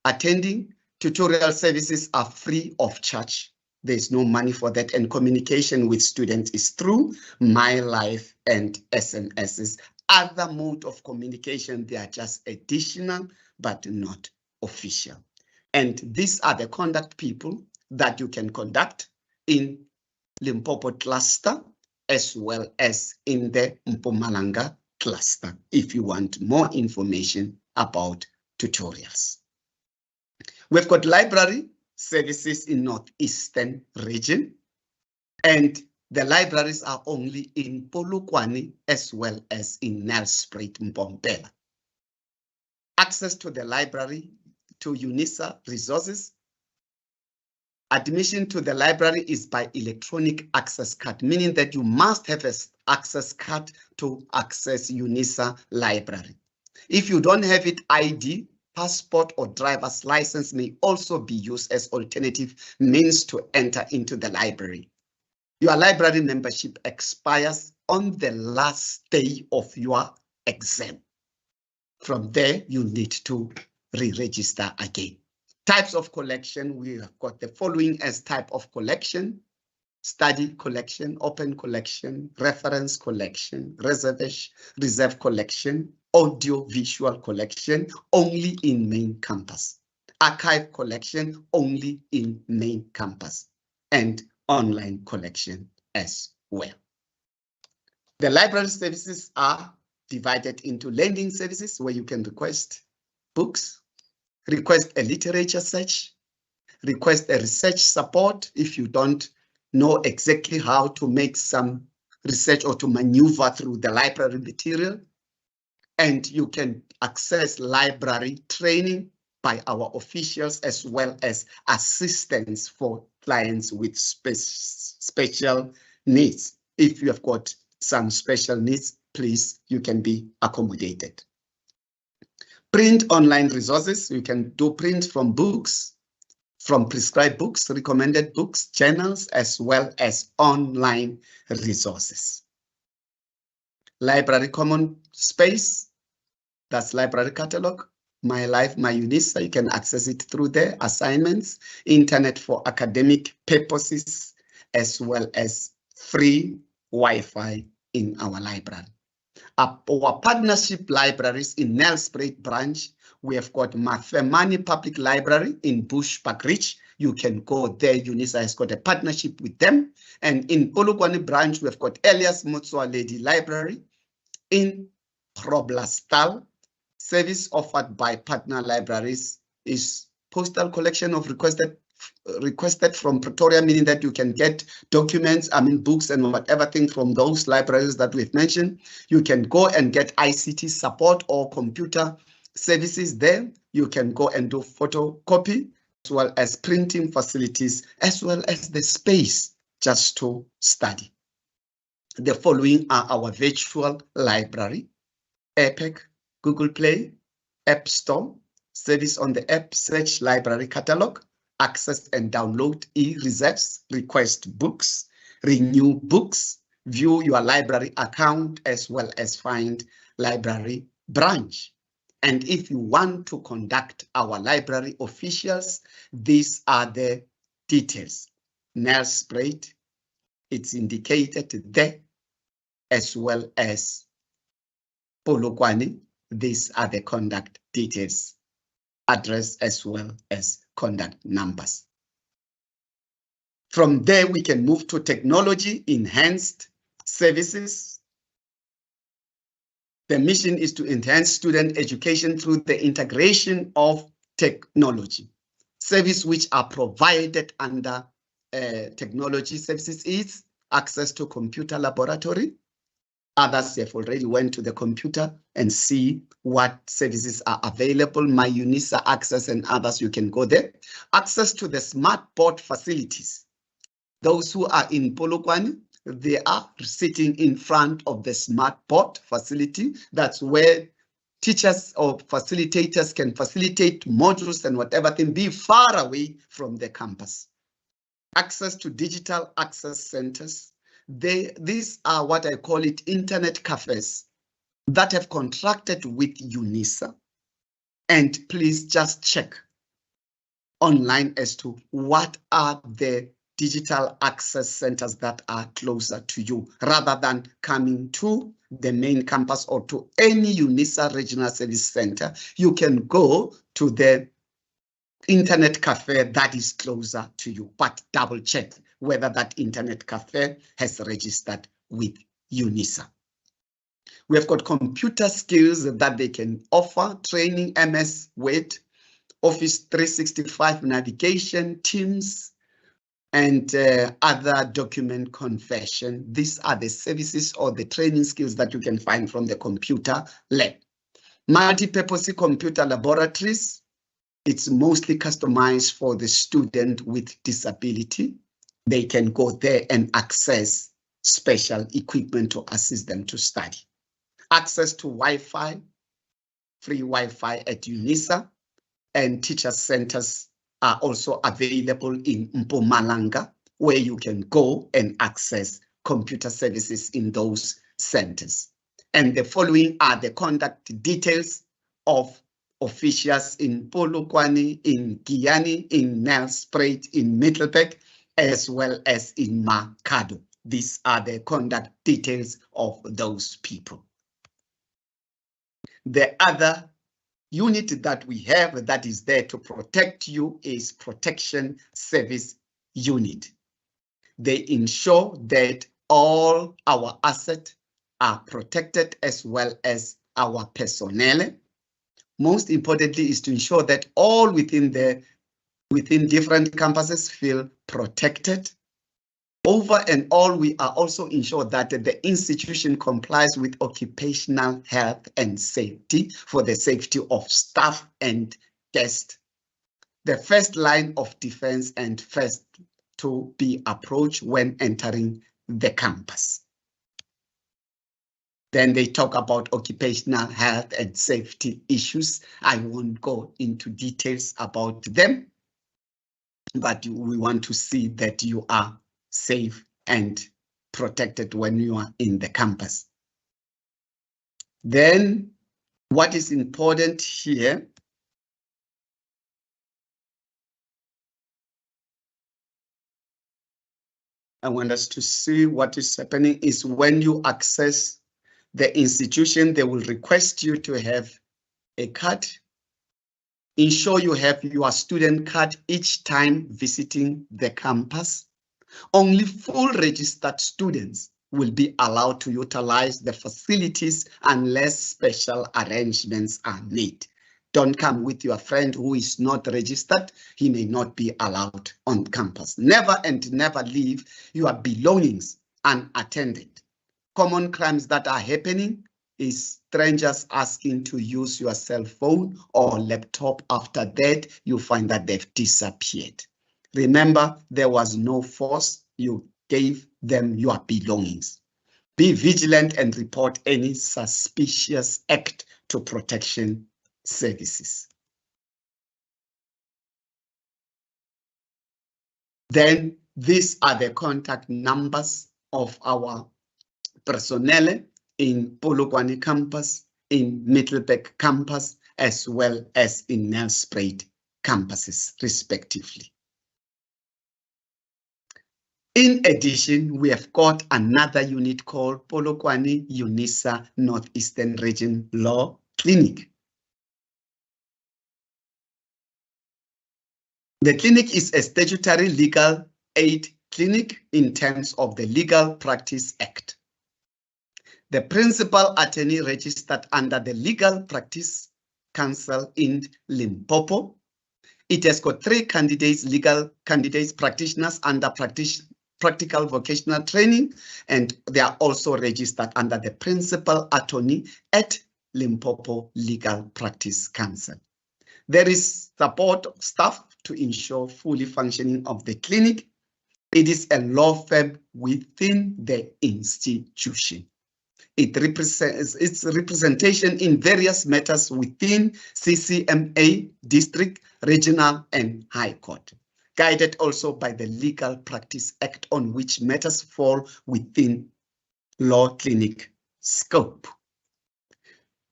attending. Tutorial services are free of charge. There's no money for that, and communication with students is through My Life and SMSs. Other mode of communication, they are just additional, but not official. And these are the contact people that you can conduct in Limpopo cluster, as well as in the Mpumalanga cluster, if you want more information about tutorials. We've got library services in Northeastern region, and the libraries are only in Polokwane as well as in Nelspruit, Mpompela. Access to the library, to UNISA resources. Admission to the library is by electronic access card, meaning that you must have an access card to access UNISA library. If you don't have it, ID, passport, or driver's license may also be used as alternative means to enter into the library. Your library membership expires on the last day of your exam. From there, you need to re-register again. Types of collection, we have got the following as type of collection: study collection, open collection, reference collection, reserve collection, audio visual collection, only in main campus, archive collection, only in main campus, and online collection as well. The library services are divided into lending services, where you can request books, request a literature search, request a research support if you don't know exactly how to make some research or to maneuver through the library material. And you can access library training by our officials, as well as assistance for clients with special needs. If you have got some special needs, please, you can be accommodated. Print online resources, you can do print from books, from prescribed books, recommended books, journals, as well as online resources. Library common space, that's library catalog, My Life, My UNISA, you can access it through there, assignments, internet for academic purposes, as well as free Wi-Fi in our library. Our partnership libraries in Nelspruit branch, we have got Mafemani Public Library in Bushbuckridge. You can go there. UNISA has got a partnership with them. And in Polokwane branch, we have got Elias Motswa Lady Library in Groblersdal. Service offered by partner libraries is postal collection of requested from Pretoria, meaning that you can get documents, books and whatever thing from those libraries that we've mentioned. You can go and get ICT support or computer services there. You can go and do photocopy, as well as printing facilities, as well as the space just to study. The following are our virtual library: Epic, Google Play, App Store, service on the app, search library catalog, access and download e-reserves, request books, renew books, view your library account, as well as find library branch. And if you want to contact our library officials, these are the details. Nelspruit, it's indicated there, as well as Polokwane. These are the contact details, address, as well as contact numbers. From there, we can move to technology enhanced services. The mission is to enhance student education through the integration of technology. Services which are provided under technology services is access to computer laboratory. Others have already went to the computer and see what services are available. My UNISA access and others, you can go there. Access to the smart board facilities. Those who are in Polokwane, they are sitting in front of the smart board facility. That's where teachers or facilitators can facilitate modules and whatever thing, be far away from the campus. Access to digital access centers. These are what I call it internet cafes that have contracted with UNISA. And please just check online as to what are the digital access centers that are closer to you, rather than coming to the main campus or to any UNISA regional service center. You can go to the internet cafe that is closer to you, but double check whether that internet cafe has registered with UNISA. We have got computer skills that they can offer: training, MS Word, Office 365 navigation, Teams, and other document conversion. These are the services or the training skills that you can find from the computer lab. Multi-purpose computer laboratories. It's mostly customized for the student with disability. They can go there and access special equipment to assist them to study. Access to Wi-Fi, free Wi-Fi at UNISA, and teacher centers are also available in Mpumalanga, where you can go and access computer services in those centers. And the following are the contact details of officials in Polokwane, in Giyani, in Nelspruit, in Middelburg, as well as in Makhado. These are the contact details of those people. The other unit that we have that is there to protect you is Protection Service Unit. They ensure that all our assets are protected as well as our personnel. Most importantly is to ensure that all within different campuses feel protected. Over and all, we are also ensure that the institution complies with occupational health and safety for the safety of staff and guests. The first line of defense and first to be approached when entering the campus. Then they talk about occupational health and safety issues. I won't go into details about them, but we want to see that you are safe and protected when you are in the campus. Then what is important here, I want us to see what is happening is when you access the institution, they will request you to have a card. Ensure you have your student card each time visiting the campus. Only full registered students will be allowed to utilize the facilities unless special arrangements are made. Don't come with your friend who is not registered. He may not be allowed on campus. Never and never leave your belongings unattended. Common crimes that are happening is strangers asking to use your cell phone or laptop. After that, you find that they've disappeared. Remember, there was no force. You gave them your belongings. Be vigilant and report any suspicious act to protection services. Then these are the contact numbers of our personnel in Polokwane campus, in Middelburg campus, as well as in Nelspruit campuses, respectively. In addition, we have got another unit called Polokwane UNISA Northeastern Region Law Clinic. The clinic is a statutory legal aid clinic in terms of the Legal Practice Act. The principal attorney registered under the Legal Practice Council in Limpopo. It has got 3 candidates, legal candidates, practitioners under practical vocational training, and they are also registered under the principal attorney at Limpopo Legal Practice Council. There is support staff to ensure fully functioning of the clinic. It is a law firm within the institution. It represents its representation in various matters within CCMA, district, regional, and high court, guided also by the Legal Practice Act on which matters fall within law clinic scope.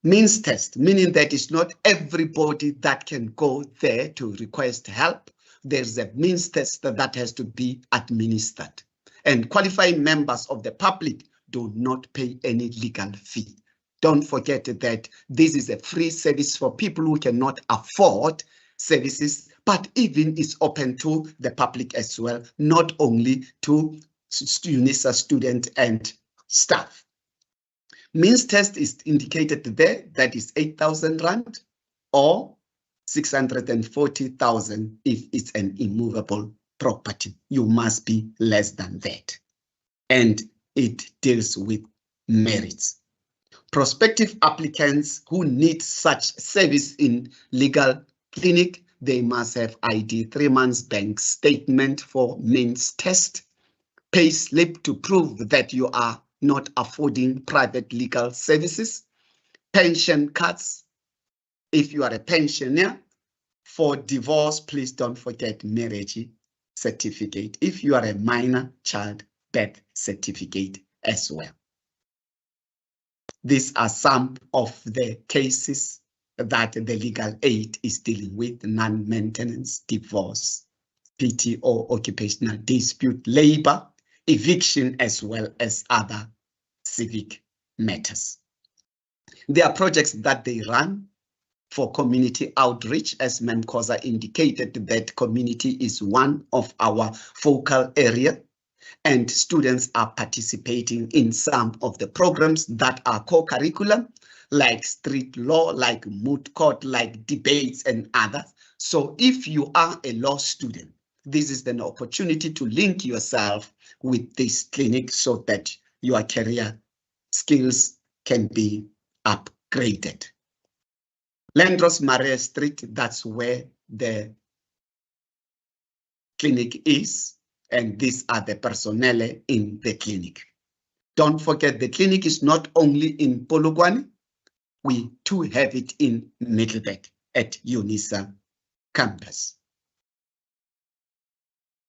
Means test, meaning that it's not everybody that can go there to request help. There's a means test that has to be administered. And qualifying members of the public do not pay any legal fee. Don't forget that this is a free service for people who cannot afford services, but even is open to the public as well, not only to UNISA students and staff. Means test is indicated there, that is 8,000 Rand or 640,000 if it's an immovable property. You must be less than that. And it deals with merits. Prospective applicants who need such service in legal clinic, they must have ID, 3 months bank statement for means test, pay slip to prove that you are not affording private legal services, pension cards if you are a pensioner. For divorce, please don't forget marriage certificate. If you are a minor child, birth certificate as well. These are some of the cases that the legal aid is dealing with: non-maintenance, divorce, PTO, occupational dispute, labor, eviction, as well as other civic matters. There are projects that they run for community outreach, as Ma'am Khoza indicated, that community is one of our focal area, and students are participating in some of the programs that are co-curriculum, like street law, like moot court, like debates and others. So if you are a law student, this is an opportunity to link yourself with this clinic so that your career skills can be upgraded. Landros Marais Street, that's where the clinic is, and these are the personnel in the clinic. Don't forget, the clinic is not only in Polokwane, we too have it in Middleburg at UNISA campus.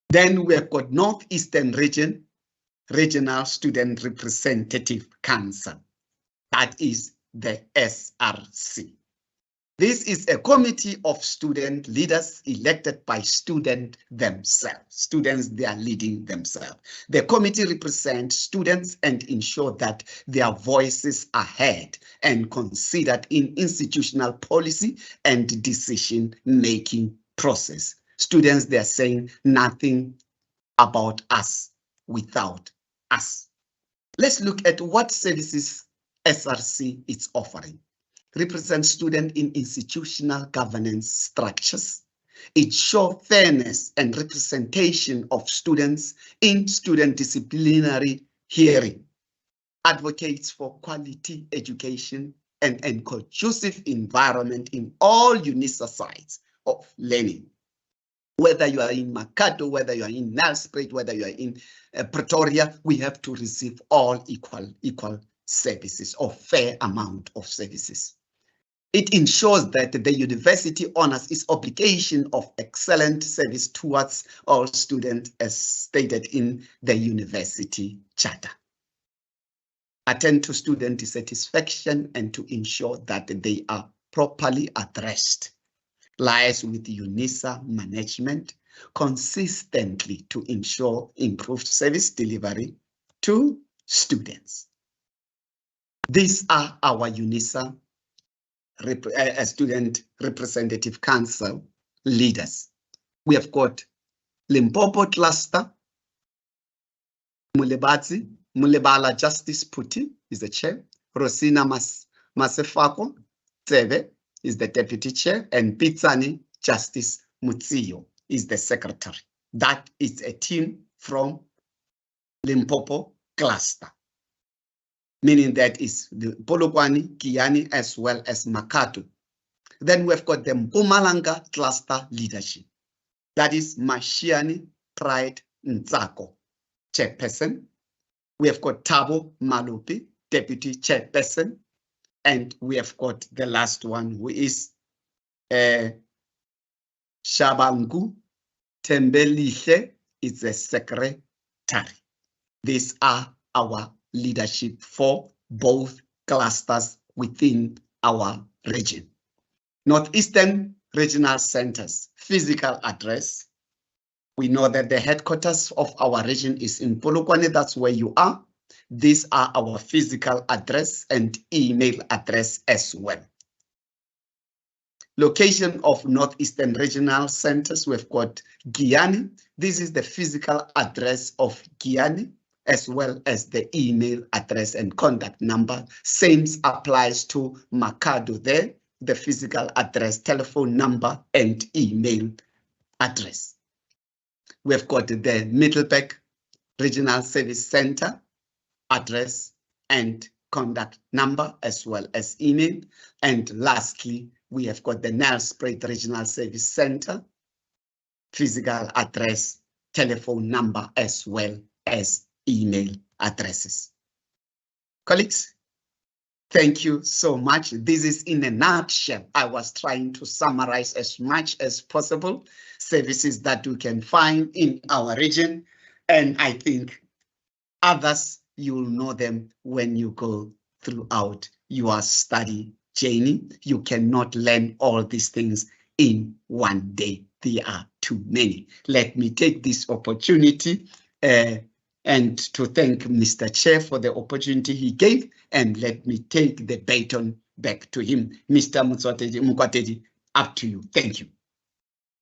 Then we have got Northeastern Region, Regional Student Representative Council. That is the SRC. This is a committee of student leaders elected by students themselves. Students, they are leading themselves. The committee represents students and ensure that their voices are heard and considered in institutional policy and decision-making process. Students, they are saying nothing about us without us. Let's look at what services SRC is offering. Represent students in institutional governance structures. It shows fairness and representation of students in student disciplinary hearing. Advocates for quality education and a conducive environment in all UNISA sites of learning. Whether you are in Makado, whether you are in Nelspruit, whether you are in Pretoria, we have to receive all equal services or fair amount of services. It ensures that the university honors its obligation of excellent service towards all students as stated in the university charter. Attend to student dissatisfaction and to ensure that they are properly addressed. Liaise with UNISA management consistently to ensure improved service delivery to students. These are our UNISA Student Representative Council leaders. We have got Limpopo Cluster, Mulebala Justice Puti is the chair, Rosina Masefako Tseve is the deputy chair, and Pitsani Justice Mutsio is the secretary. That is a team from Limpopo Cluster, meaning that is the Polokwane, Kiani, as well as Makado. Then we've got the Mpumalanga Cluster leadership. That is Mashiani Pride Nzako, chairperson. We have got Tabo Malupi, deputy chairperson. And we have got the last one, who is Shabangu Tembelihle, is the secretary. These are our leadership for both clusters within our region. Northeastern Regional Centers, physical address. We know that the headquarters of our region is in Polokwane, that's where you are. These are our physical address and email address as well. Location of Northeastern Regional Centers, we've got Giani. This is the physical address of Giani, as well as the email address and contact number. Same applies to Makado there, the physical address, telephone number, and email address. We've got the Middleburg Regional Service Center address and contact number, as well as email. And lastly, we have got the Nelspruit Regional Service Center, physical address, telephone number, as well as email addresses. Colleagues, Thank you so much. This is in a nutshell. I was trying to summarize as much as possible services that you can find in our region. And I think others, you'll know them when you go throughout your study journey. You cannot learn all these things in one day. There are too many. Let me take this opportunity and to thank Mr. Chair for the opportunity he gave, and let me take the baton back to him. Mr. Mukwatedi, up to you. Thank you.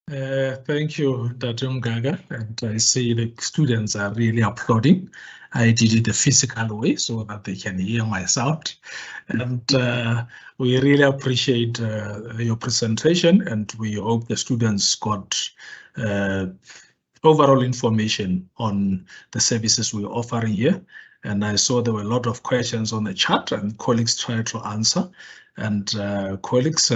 Thank you, Dr. Mgaga, and I see the students are really applauding. I did it the physical way so that they can hear my sound, and we really appreciate your presentation, and we hope the students got overall information on the services we're offering here. And I saw there were a lot of questions on the chat, and colleagues tried to answer. And colleagues,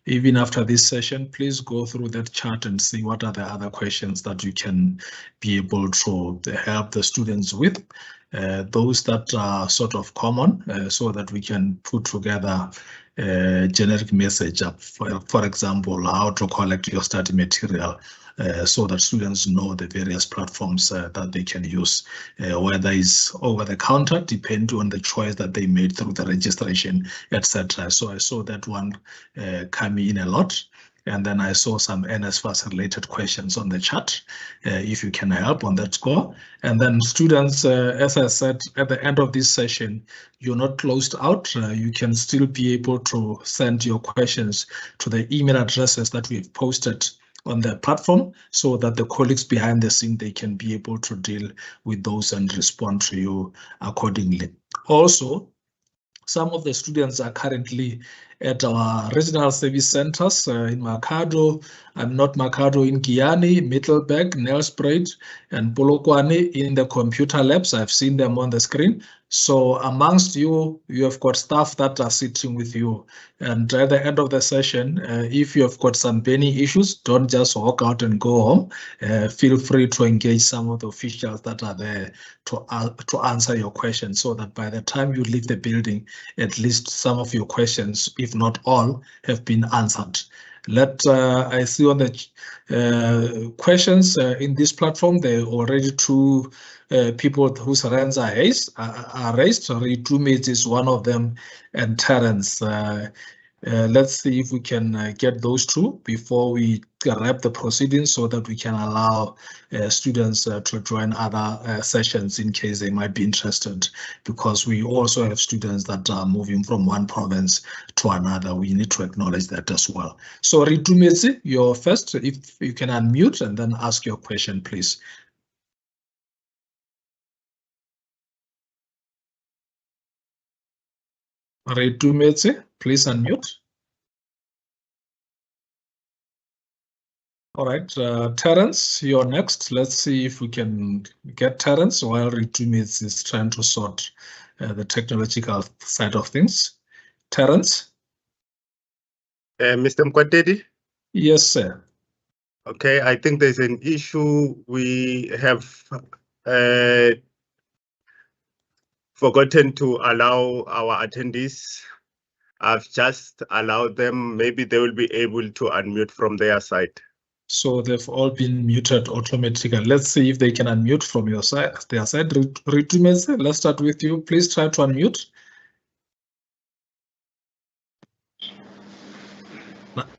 even after this session, please go through that chat and see what are the other questions that you can be able to help the students with. Those that are sort of common, so that we can put together a generic message up, for example, how to collect your study material, so that students know the various platforms that they can use, whether it's over the counter, depending on the choice that they made through the registration, etc. So I saw that one coming in a lot. And then I saw some NSFAS related questions on the chat, if you can help on that score. And then students, as I said, at the end of this session, you're not closed out. You can still be able to send your questions to the email addresses that we've posted on the platform, so that the colleagues behind the scene, they can be able to deal with those and respond to you accordingly. Also, some of the students are currently at our regional service centers in Makhado, and not Makhado, in Giyani, Middelburg, Nelspruit, and Polokwane in the computer labs. I've seen them on the screen. So amongst you, you have got staff that are sitting with you. And at the end of the session, if you have got some burning issues, don't just walk out and go home. Feel free to engage some of the officials that are there to answer your questions, so that by the time you leave the building, at least some of your questions, if not all, have been answered. I see on the questions in this platform, there are already two people whose hands are raised. Retumates is one of them, and Terence. Let's see if we can get those two before we wrap the proceedings, so that we can allow students to join other sessions in case they might be interested, because we also have students that are moving from one province to another. We need to acknowledge that as well. So Ritumezi, you're first. If you can unmute and then ask your question, please. Ritumezi, please unmute. All right, Terence, you're next. Let's see if we can get Terence while Ritumezi is trying to sort the technological side of things. Terence? Mr. Mkwatedi? Yes, sir. Okay, I think there's an issue. We have forgotten to allow our attendees. I've just allowed them. Maybe they will be able to unmute from their side. So they've all been muted automatically. Let's see if they can unmute from your side, their side. Ritumezi, let's start with you. Please try to unmute.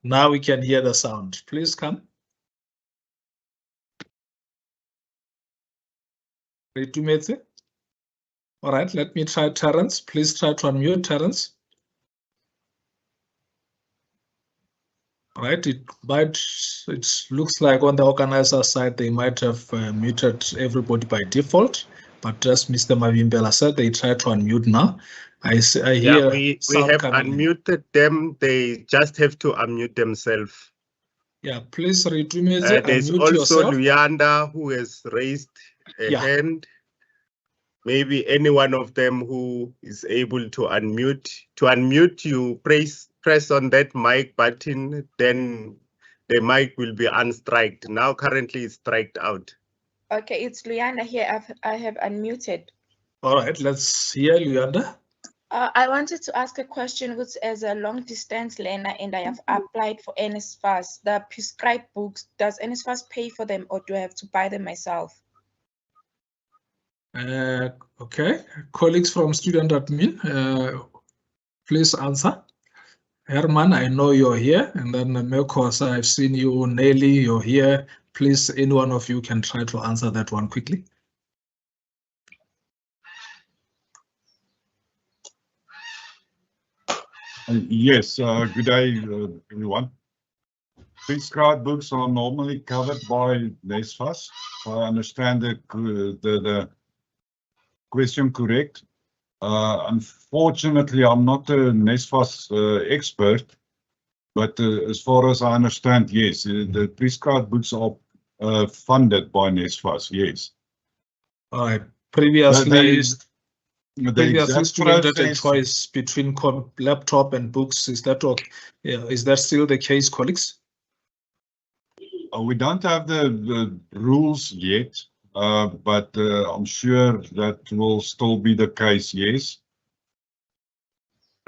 Now we can hear the sound. Please come. Ritumezi. All right, let me try Terence. Please try to unmute Terence. All right, it looks like on the organizer side, they might have muted everybody by default, but as Mr. Mavimbela said, they try to unmute now. I hear we have unmuted them. They just have to unmute themselves. Yeah, please, Ritumezi, there's unmute also yourself. Luyanda who has raised a hand. Maybe any one of them who is able to unmute. To unmute, you press on that mic button, then the mic will be unstriked. Now currently it's striked out. Okay, it's Luyanda here. I have unmuted. All right, let's hear Luyanda. I wanted to ask a question, which as a long distance learner and I have applied for NSFAS, the prescribed books, does NSFAS pay for them or do I have to buy them myself? Okay, colleagues from student admin, please answer. Herman, I know you're here, and then Melkos, I've seen you. Nelly, you're here. Please, any one of you can try to answer that one quickly. Yes, good day, everyone. Prescribed books are normally covered by NSFAS. If I understand the question correct. Unfortunately, I'm not a NSFAS expert, but as far as I understand, yes, the prescribed books are funded by NSFAS, yes. All right. Previously, students had a choice between laptop and books. Is that okay? Yeah, is that still the case, colleagues? We don't have the rules yet, but I'm sure that will still be the case, yes.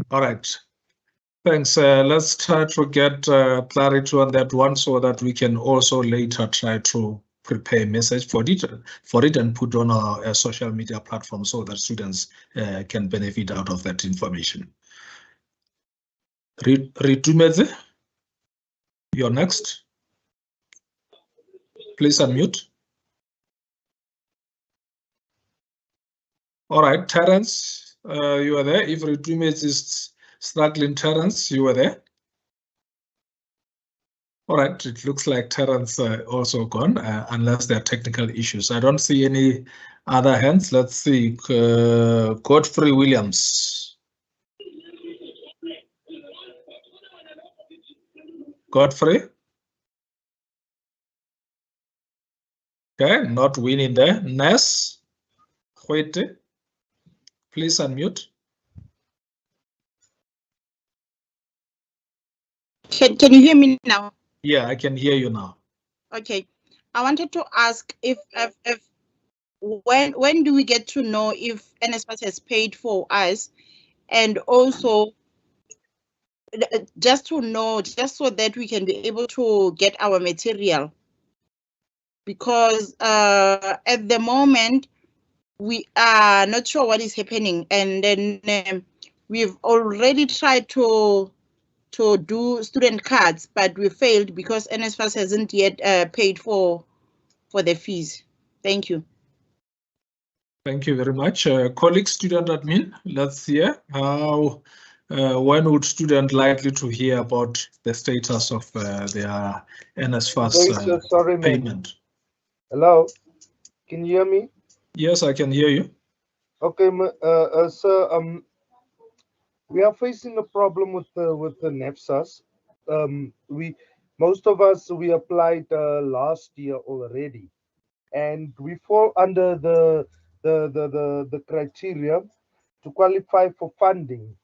All right. Thanks. Let's try to get clarity on that one so that we can also later try to prepare a message for it and put on our social media platform so that students can benefit out of that information. Ritumeze, you're next. Please unmute. All right, Terence, you are there. If Ritumeze is struggling, Terence, you are there. All right, it looks like Terence also gone, unless there are technical issues. I don't see any other hands. Let's see, Godfrey Williams. Godfrey? Okay, not winning there. Ness, wait, please unmute. Can you hear me now? Yeah, I can hear you now. Okay, I wanted to ask if when do we get to know if NSFAS has paid for us, and also just to know, just so that we can be able to get our material, because at the moment we are not sure what is happening, and then we've already tried to do student cards, but we failed because NSFAS hasn't yet paid for the fees. Thank you. Thank you very much. Colleague student admin, let's hear how, when would student likely to hear about the status of their NSFAS sorry, payment? Man. Hello, can you hear me? Yes, I can hear you. Okay, sir, we are facing a problem with the NSFAS. Most of us, we applied last year already, and we fall under the criteria to qualify for funding.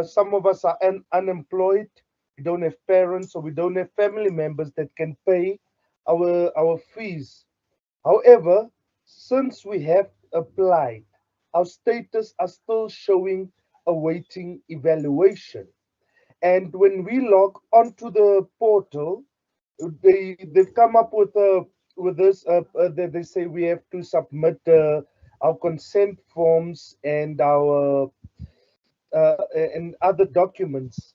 Some of us are unemployed. We don't have parents, or we don't have family members that can pay our fees. However, since we have applied, our status are still showing awaiting evaluation. And when we log onto the portal, they've come up with this. They say we have to submit our consent forms and our and other documents.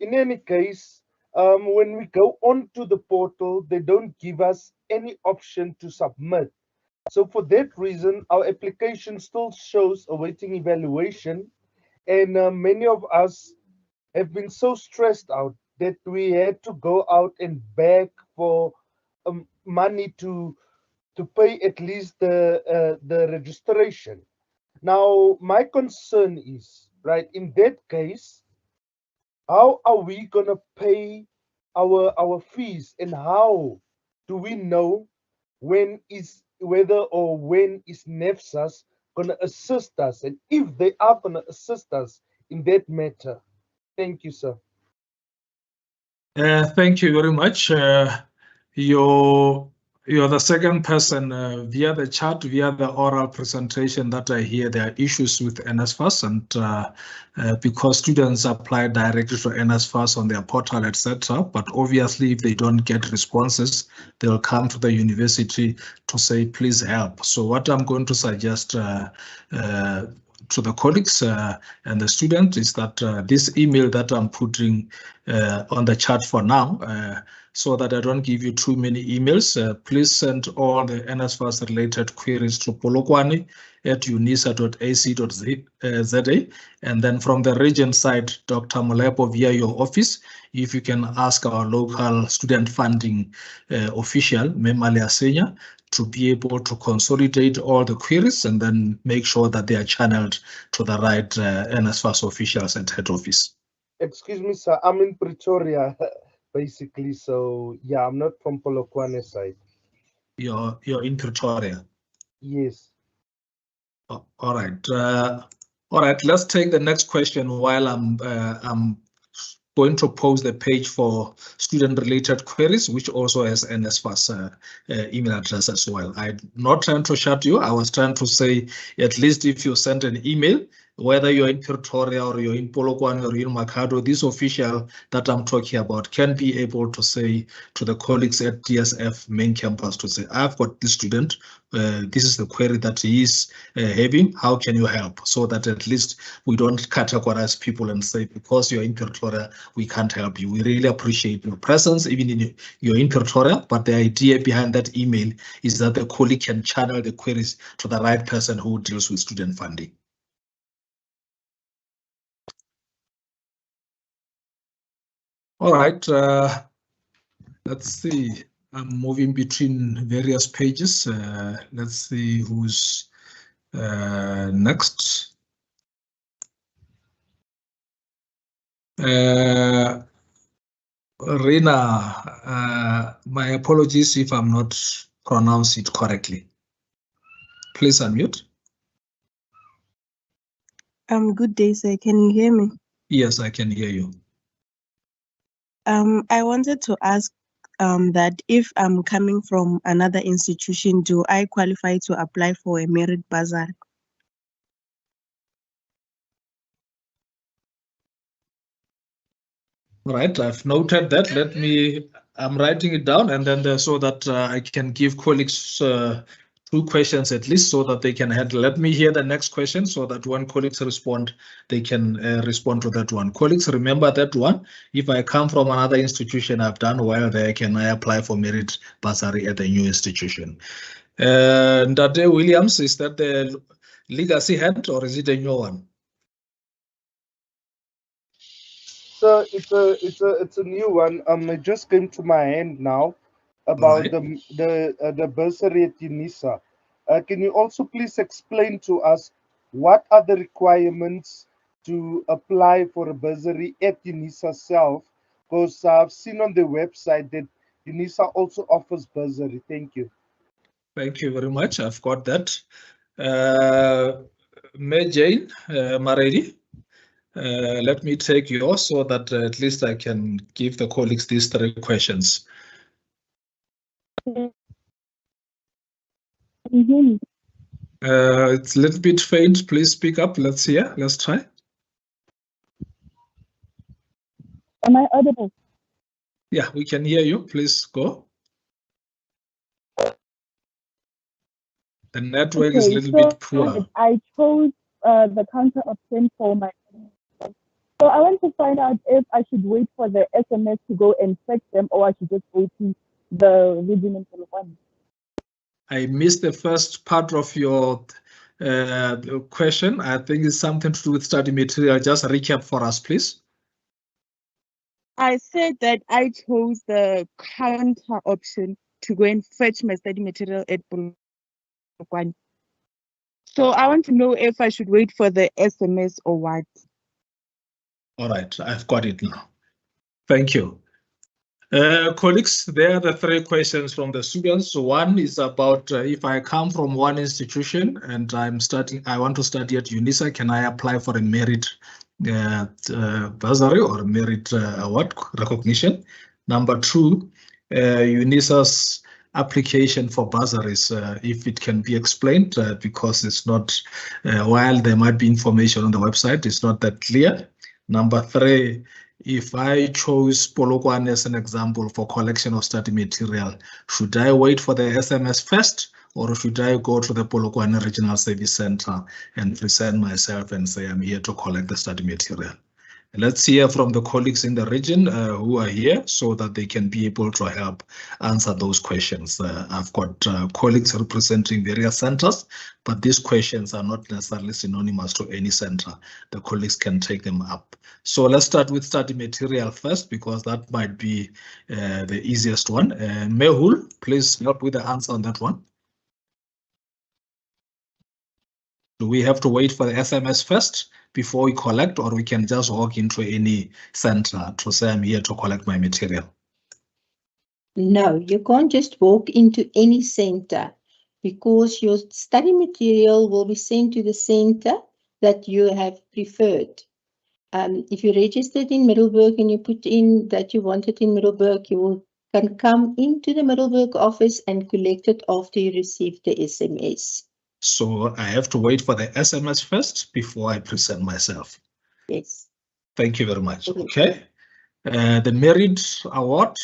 In any case, when we go onto the portal, they don't give us any option to submit. So for that reason, our application still shows awaiting evaluation, and many of us have been so stressed out that we had to go out and beg for money to pay at least the registration. Now, my concern is, right, in that case, how are we gonna pay our fees, and how do we know when is NSFAS gonna assist us, and if they are gonna assist us in that matter? Thank you, sir. Thank you very much. Your You're the second person via the chat, via the oral presentation that I hear there are issues with NSFAS, and because students apply directly to NSFAS on their portal, etc. But obviously, if they don't get responses, they'll come to the university to say, please help. So what I'm going to suggest to the colleagues and the students is that this email that I'm putting on the chat for now, so that I don't give you too many emails, please send all the NSFAS related queries to polokwane@unisa.ac.za, and then from the region side, Dr. Molepo via your office, if you can ask our local student funding official, Memali Asenya, to be able to consolidate all the queries and then make sure that they are channeled to the right NSFAS officials at head office. Excuse me, sir. I'm in Pretoria, basically. So yeah, I'm not from Polokwane side. You're in Pretoria. Yes. Oh, all right. All right. Let's take the next question while I'm going to post the page for student-related queries, which also has NSFAS email address as well. I'm not trying to shut you. I was trying to say, at least if you send an email, whether you're in Pretoria or you're in Polokwane or in Makhado, this official that I'm talking about can be able to say to the colleagues at DSF main campus to say, I've got this student, this is the query that he is having, how can you help? So that at least we don't categorize people and say, because you're in Pretoria, we can't help you. We really appreciate your presence, even in you're in Pretoria, but the idea behind that email is that the colleague can channel the queries to the right person who deals with student funding. All right, let's see. I'm moving between various pages. Let's see who's next. Rina, my apologies if I'm not pronouncing it correctly. Please unmute. Good day, sir. Can you hear me? Yes, I can hear you. I wanted to ask that if I'm coming from another institution, do I qualify to apply for a merit bursary? Right, I've noted that. I'm writing it down, and then so that I can give colleagues 2 questions at least so that they can handle. Let me hear the next question so that when colleagues respond, they can respond to that one. Colleagues, remember that one. If I come from another institution, I've done well there, can I apply for merit bursary at the new institution? Ndade Williams, is that the legacy head or is it a new one? So it's a new one. It just came to my hand now about Right. the bursary at UNISA. Can you also please explain to us what are the requirements to apply for a bursary at UNISA self? Because I've seen on the website that UNISA also offers bursary. Thank you. Thank you very much. I've got that. May Jane Maredi, let me take yours so that at least I can give the colleagues these 3 questions. It's a little bit faint. Please speak up. Let's hear. Let's try. Am I audible? Yeah, we can hear you. Please go. The network is a little bit poor. I chose the counter option for my. So I want to find out if I should wait for the SMS to go and fetch them, or I should just go to the region in Polokwane. I missed the first part of your question. I think it's something to do with study material. Just recap for us, please. I said that I chose the counter option to go and fetch my study material at Polokwane. So I want to know if I should wait for the SMS or what. All right, I've got it now. Thank you. Colleagues, there are the 3 questions from the students. One is about if I come from one institution and I want to study at UNISA, can I apply for a merit bursary or merit award recognition? Number 2, UNISA's application for bursaries, if it can be explained, because it's not, while there might be information on the website, it's not that clear. Number 3, if I chose Polokwane as an example for collection of study material, should I wait for the SMS first, or should I go to the Polokwane Regional Service Center and present myself and say I'm here to collect the study material? Let's hear from the colleagues in the region who are here so that they can be able to help answer those questions. I've got colleagues representing various centers, but these questions are not necessarily synonymous to any center. The colleagues can take them up. So let's start with study material first, because that might be the easiest one. Mehul, please help with the answer on that one. Do we have to wait for the SMS first before we collect, or we can just walk into any center to say I'm here to collect my material? No, you can't just walk into any center, because your study material will be sent to the center that you have preferred. If you registered in Middelburg and you put in that you want it in Middelburg, you can come into the Middelburg office and collect it after you receive the SMS. So I have to wait for the SMS first before I present myself. Yes. Thank you very much. Okay. The Merit Award,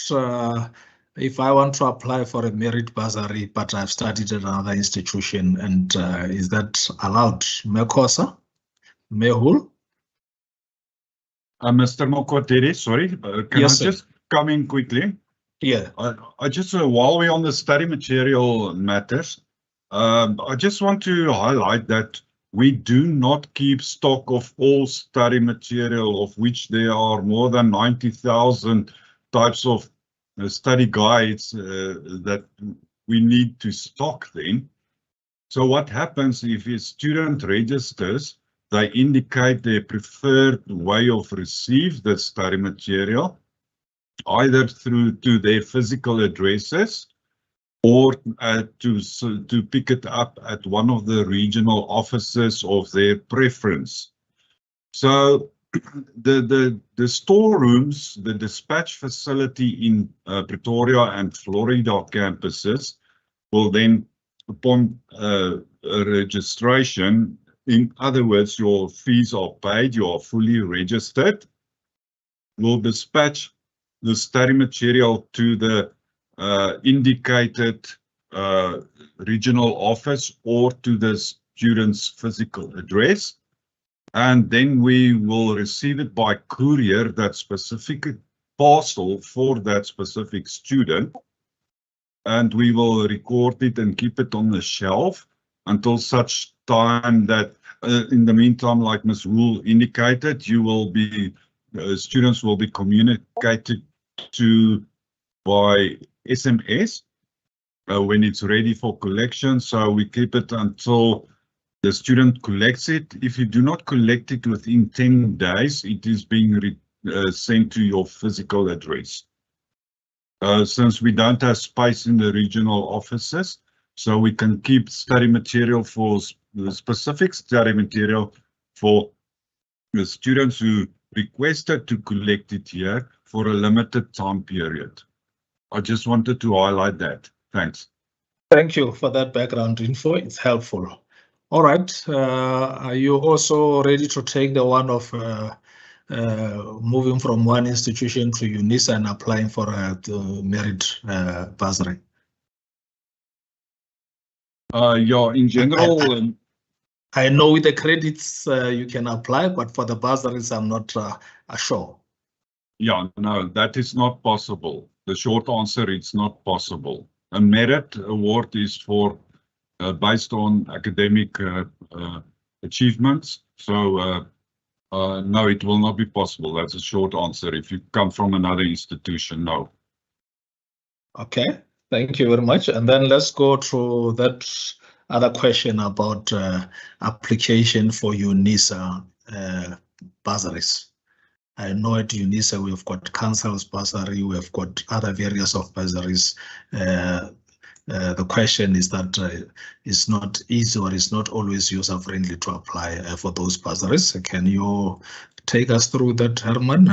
if I want to apply for a merit bursary, but I've studied at another institution, and is that allowed? Mekosa? Mehul? Mr. Mokwatiri, sorry, can Yes, I just come in quickly? Yeah. I just, while we're on the study material matters, I just want to highlight that we do not keep stock of all study material, of which there are more than 90,000 types of study guides that we need to stock then. So what happens if a student registers, they indicate their preferred way of receive the study material, either through to their physical addresses, or to pick it up at one of the regional offices of their preference. So the storerooms, the dispatch facility in Pretoria and Florida campuses will then, upon registration, in other words, your fees are paid, you are fully registered, will dispatch the study material to the indicated regional office or to the student's physical address, and then we will receive it by courier, that specific parcel for that specific student, and we will record it and keep it on the shelf until such time that in the meantime, like Ms. Wool indicated, you will be students will be communicated to by SMS when it's ready for collection. So we keep it until the student collects it. If you do not collect it within 10 days, it is being sent to your physical address. Since we don't have space in the regional offices, so we can keep study material for the specific study material for the students who requested to collect it here for a limited time period. I just wanted to highlight that. Thanks. Thank you for that background info. It's helpful. All right. Are you also ready to take the one of moving from one institution to UNISA and applying for a merit bursary? Yeah, in general. I know with the credits you can apply, but for the bursaries, I'm not sure. Yeah, no, that is not possible. The short answer, it's not possible. A merit award is for based on academic achievements. So no, it will not be possible. That's a short answer. If you come from another institution, no. Okay, thank you very much. And then let's go to that other question about application for UNISA bursaries. I know at UNISA we've got council's bursary, we've got other various of bursaries. The question is that it's not easy, or it's not always user-friendly to apply for those bursaries. Can you take us through that, Herman?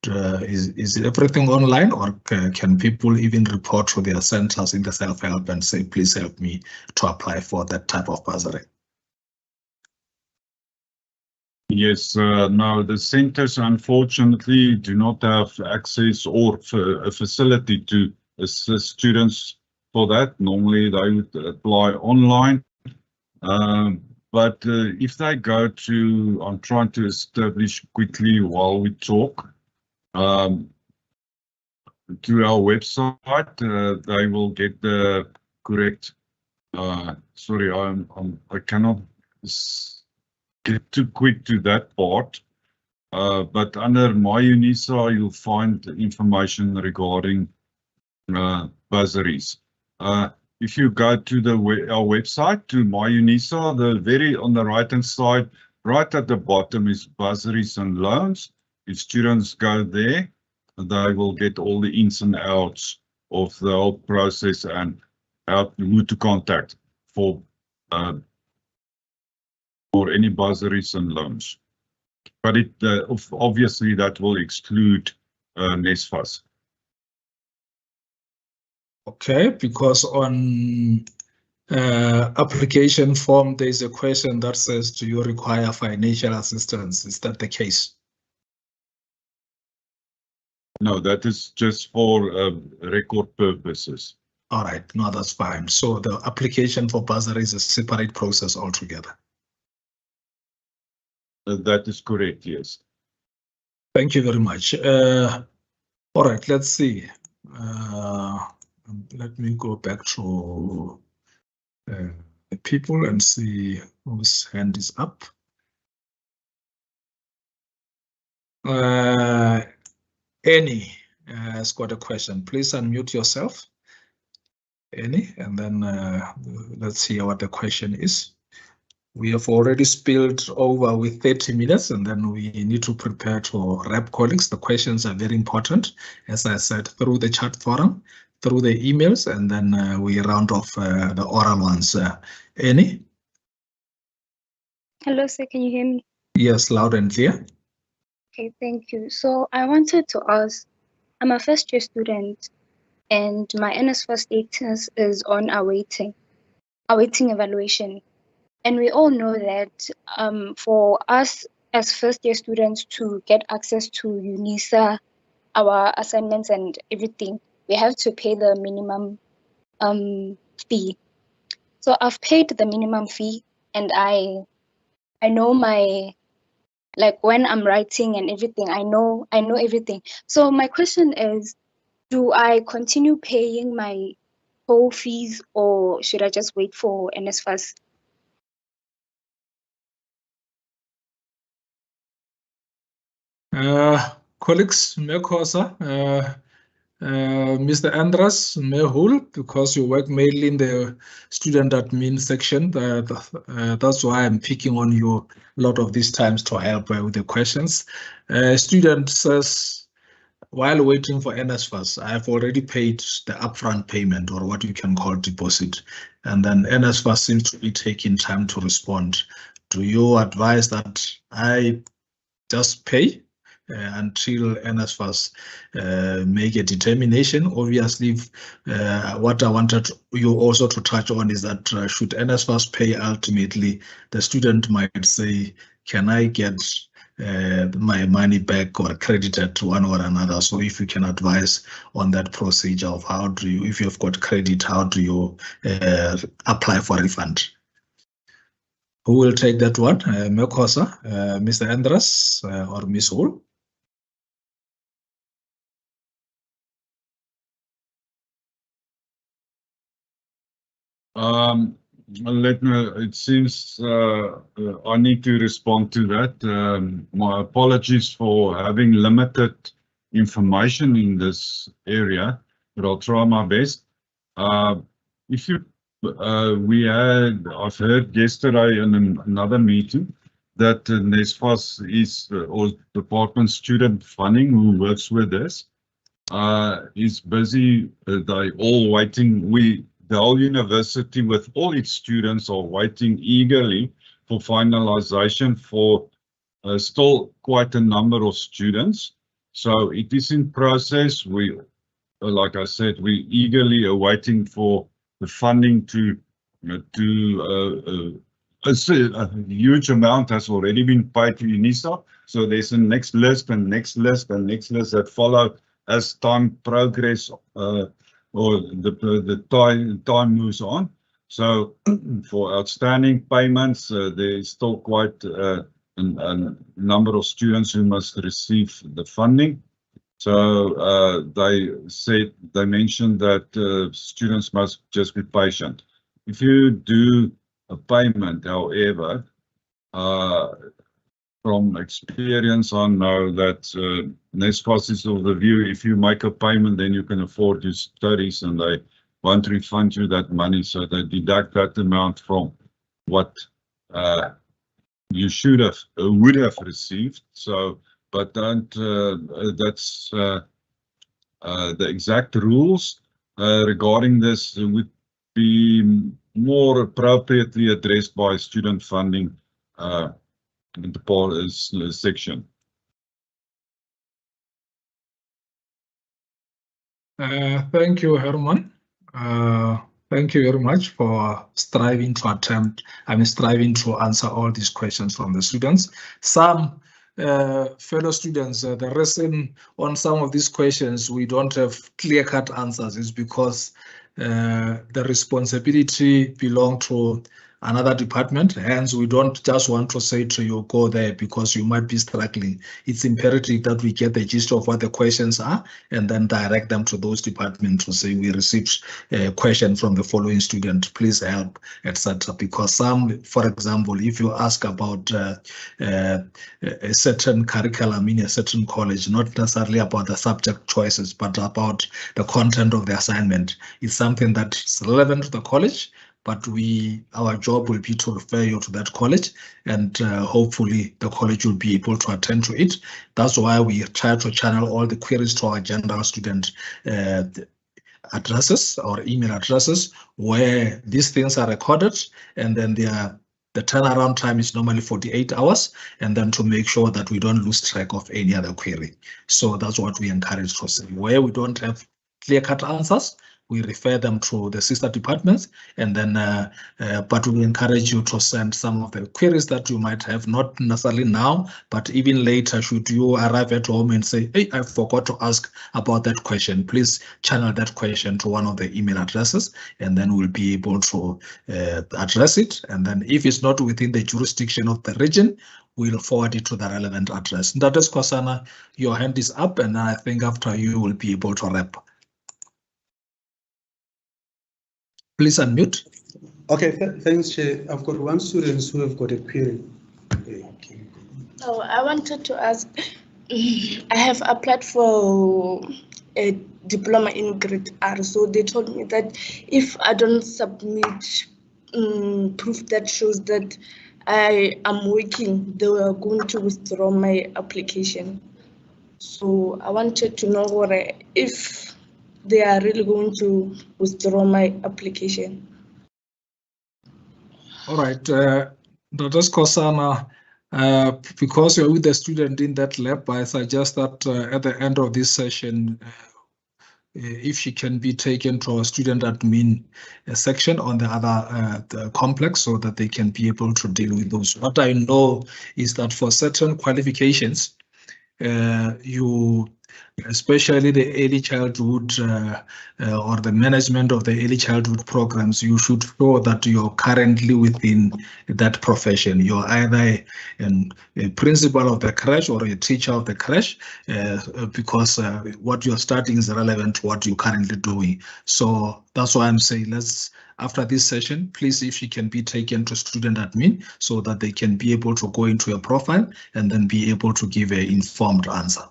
is everything online, or can people even report to their centers in the self-help and say, please help me to apply for that type of bursary? Yes, no, the centers unfortunately do not have access or a facility to assist students for that. Normally they would apply online. But if they go to, I'm trying to establish quickly while we talk, to our website, they will get the correct, sorry, I cannot get too quick to that part. But under My UNISA, you'll find information regarding bursaries. If you go to our website, to My UNISA, on the right-hand side, right at the bottom is bursaries and loans. If students go there, they will get all the ins and outs of the whole process and who to contact for any bursaries and loans. But obviously that will exclude NSFAS. Okay, because on application form, there's a question that says, do you require financial assistance? Is that the case? No, that is just for record purposes. All right, no, that's fine. So the application for bursary is a separate process altogether. That is correct, yes. Thank you very much. All right, let's see. Let me go back to the people and see whose hand is up. Annie has got a question. Please unmute yourself, Annie, and then let's hear what the question is. We have already spilled over with 30 minutes, and then we need to prepare to wrap, colleagues. The questions are very important, as I said, through the chat forum, through the emails, and then we round off the oral ones. Annie? Hello, sir, can you hear me? Yes, loud and clear. Okay, thank you. So I wanted to ask, I'm a first year student and my NSFAS status is on awaiting evaluation. And we all know that for us as first year students to get access to UNISA, our assignments and everything, we have to pay the minimum fee. So I've paid the minimum fee, and I know my, like when I'm writing and everything, I know everything. So my question is, do I continue paying my whole fees, or should I just wait for NSFAS? Colleagues, Mekosa, Mr. Andras Mehul, because you work mainly in the student admin section, that's why I'm picking on you a lot of these times to help with the questions. Student says, while waiting for NSFAS, I've already paid the upfront payment, or what you can call deposit, and then NSFAS seems to be taking time to respond. Do you advise that I just pay until NSFAS make a determination? Obviously, what I wanted you also to touch on is that should NSFAS pay ultimately, the student might say, can I get my money back or credited to one or another? So if you can advise on that procedure of how do you, if you've got credit, how do you apply for refund? Who will take that one? Mekosa, Mr. Andras, or Ms. Hall? It seems I need to respond to that. My apologies for having limited information in this area, but I'll try my best. If you, I've heard yesterday in another meeting that NSFAS is, or Department Student Funding, who works with us, is busy. They all waiting. The whole university with all its students are waiting eagerly for finalization for still quite a number of students. So it is in process. We, like I said, we eagerly awaiting for the funding to a huge amount has already been paid to UNISA. So there's a next list and next list and next list that follow as time progress or the time moves on. So for outstanding payments, there is still quite a number of students who must receive the funding. So they mentioned that students must just be patient. If you do a payment, however, from experience, I know that NSFAS is of the view, if you make a payment, then you can afford your studies, and they won't refund you that money, so they deduct that amount from what you should have would have received. So, but don't that's the exact rules regarding this would be more appropriately addressed by student funding in the section. Thank you, Herman. Thank you very much for striving to answer all these questions from the students. Some fellow students, the reason on some of these questions we don't have clear-cut answers is because the responsibility belongs to another department. Hence, we don't just want to say to you, go there, because you might be struggling. It's imperative that we get the gist of what the questions are and then direct them to those departments to say, we received a question from the following student, please help, etc. Because some, for example, if you ask about a certain curriculum in a certain college, not necessarily about the subject choices, but about the content of the assignment, it's something that is relevant to the college, but our job will be to refer you to that college, and hopefully the college will be able to attend to it. That's why we try to channel all the queries to our general student addresses or email addresses, where these things are recorded, and then the turnaround time is normally 48 hours, and then to make sure that we don't lose track of any other query. So that's what we encourage to say. Where we don't have clear-cut answers, we refer them to the sister departments, and then but we encourage you to send some of the queries that you might have, not necessarily now, but even later. Should you arrive at home and say, hey, I forgot to ask about that question, please channel that question to one of the email addresses, and then we'll be able to address it. And then if it's not within the jurisdiction of the region, we'll forward it to the relevant address. Ndates Kosana, your hand is up, and I think after you will be able to wrap. Please unmute. Okay, thanks, Chair. I've got one student who have got a query. Oh, I wanted to ask, I have applied for a diploma in grade R, so they told me that if I don't submit proof that shows that I am working, they were going to withdraw my application. So I wanted to know if they are really going to withdraw my application. All right, Dr. Kosana, because you're with the student in that lab, I suggest that at the end of this session, if she can be taken to a student admin section on the other the complex, so that they can be able to deal with those. What I know is that for certain qualifications, especially the early childhood or the management of the early childhood programs, you should show that you're currently within that profession. You're either a principal of the crèche or a teacher of the crèche, because what you're studying is relevant to what you're currently doing. So that's why I'm saying, after this session, please, if she can be taken to student admin so that they can be able to go into your profile and then be able to give an informed answer.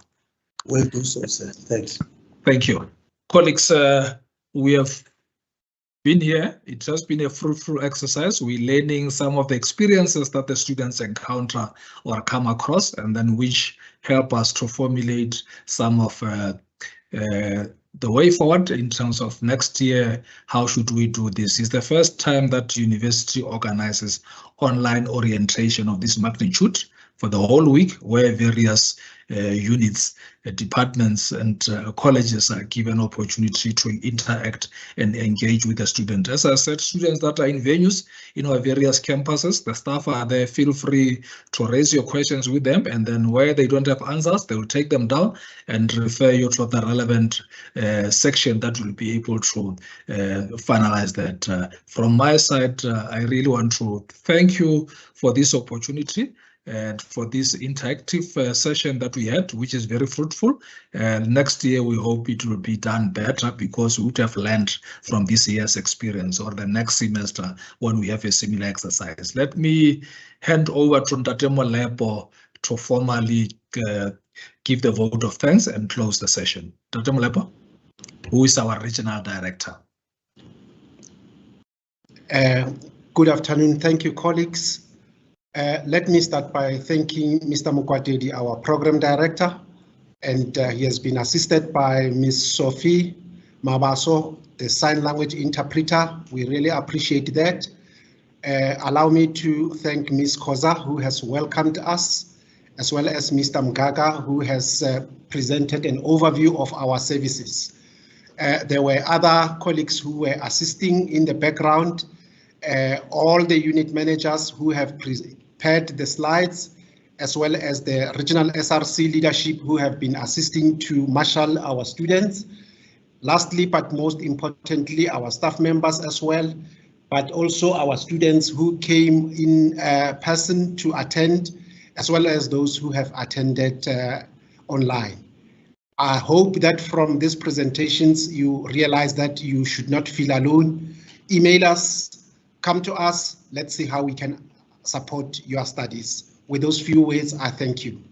Will do so, sir. Thanks. Thank you. Colleagues, we have been here. It has been a fruitful exercise. We're learning some of the experiences that the students encounter or come across, and then which help us to formulate some of the way forward in terms of next year. How should we do this? It's the first time that university organizes online orientation of this magnitude for the whole week, where various units, departments and colleges are given opportunity to interact and engage with the student. As I said, students that are in venues in our various campuses, the staff are there. Feel free to raise your questions with them, and then where they don't have answers, they will take them down and refer you to the relevant section that will be able to finalize that. From my side, I really want to thank you for this opportunity and for this interactive session that we had, which is very fruitful. And next year, we hope it will be done better, because we would have learned from this year's experience, or the next semester when we have a similar exercise. Let me hand over to Ntate Molepo to formally give the vote of thanks and close the session. Ntate Molepo, who is our regional director. Good afternoon. Thank you, colleagues. Let me start by thanking Mr. Mukwatedi, our program director, and he has been assisted by Ms. Sophie Mabaso, the sign language interpreter. We really appreciate that. Allow me to thank Ms. Koza, who has welcomed us, as well as Mr. Mgaga, who has presented an overview of our services. There were other colleagues who were assisting in the background, all the unit managers who have prepared the slides, as well as the regional SRC leadership who have been assisting to marshal our students. Lastly, but most importantly, our staff members as well, but also our students who came in person to attend, as well as those who have attended online. I hope that from these presentations, you realize that you should not feel alone. Email us, come to us, let's see how we can support your studies. With those few words, I thank you.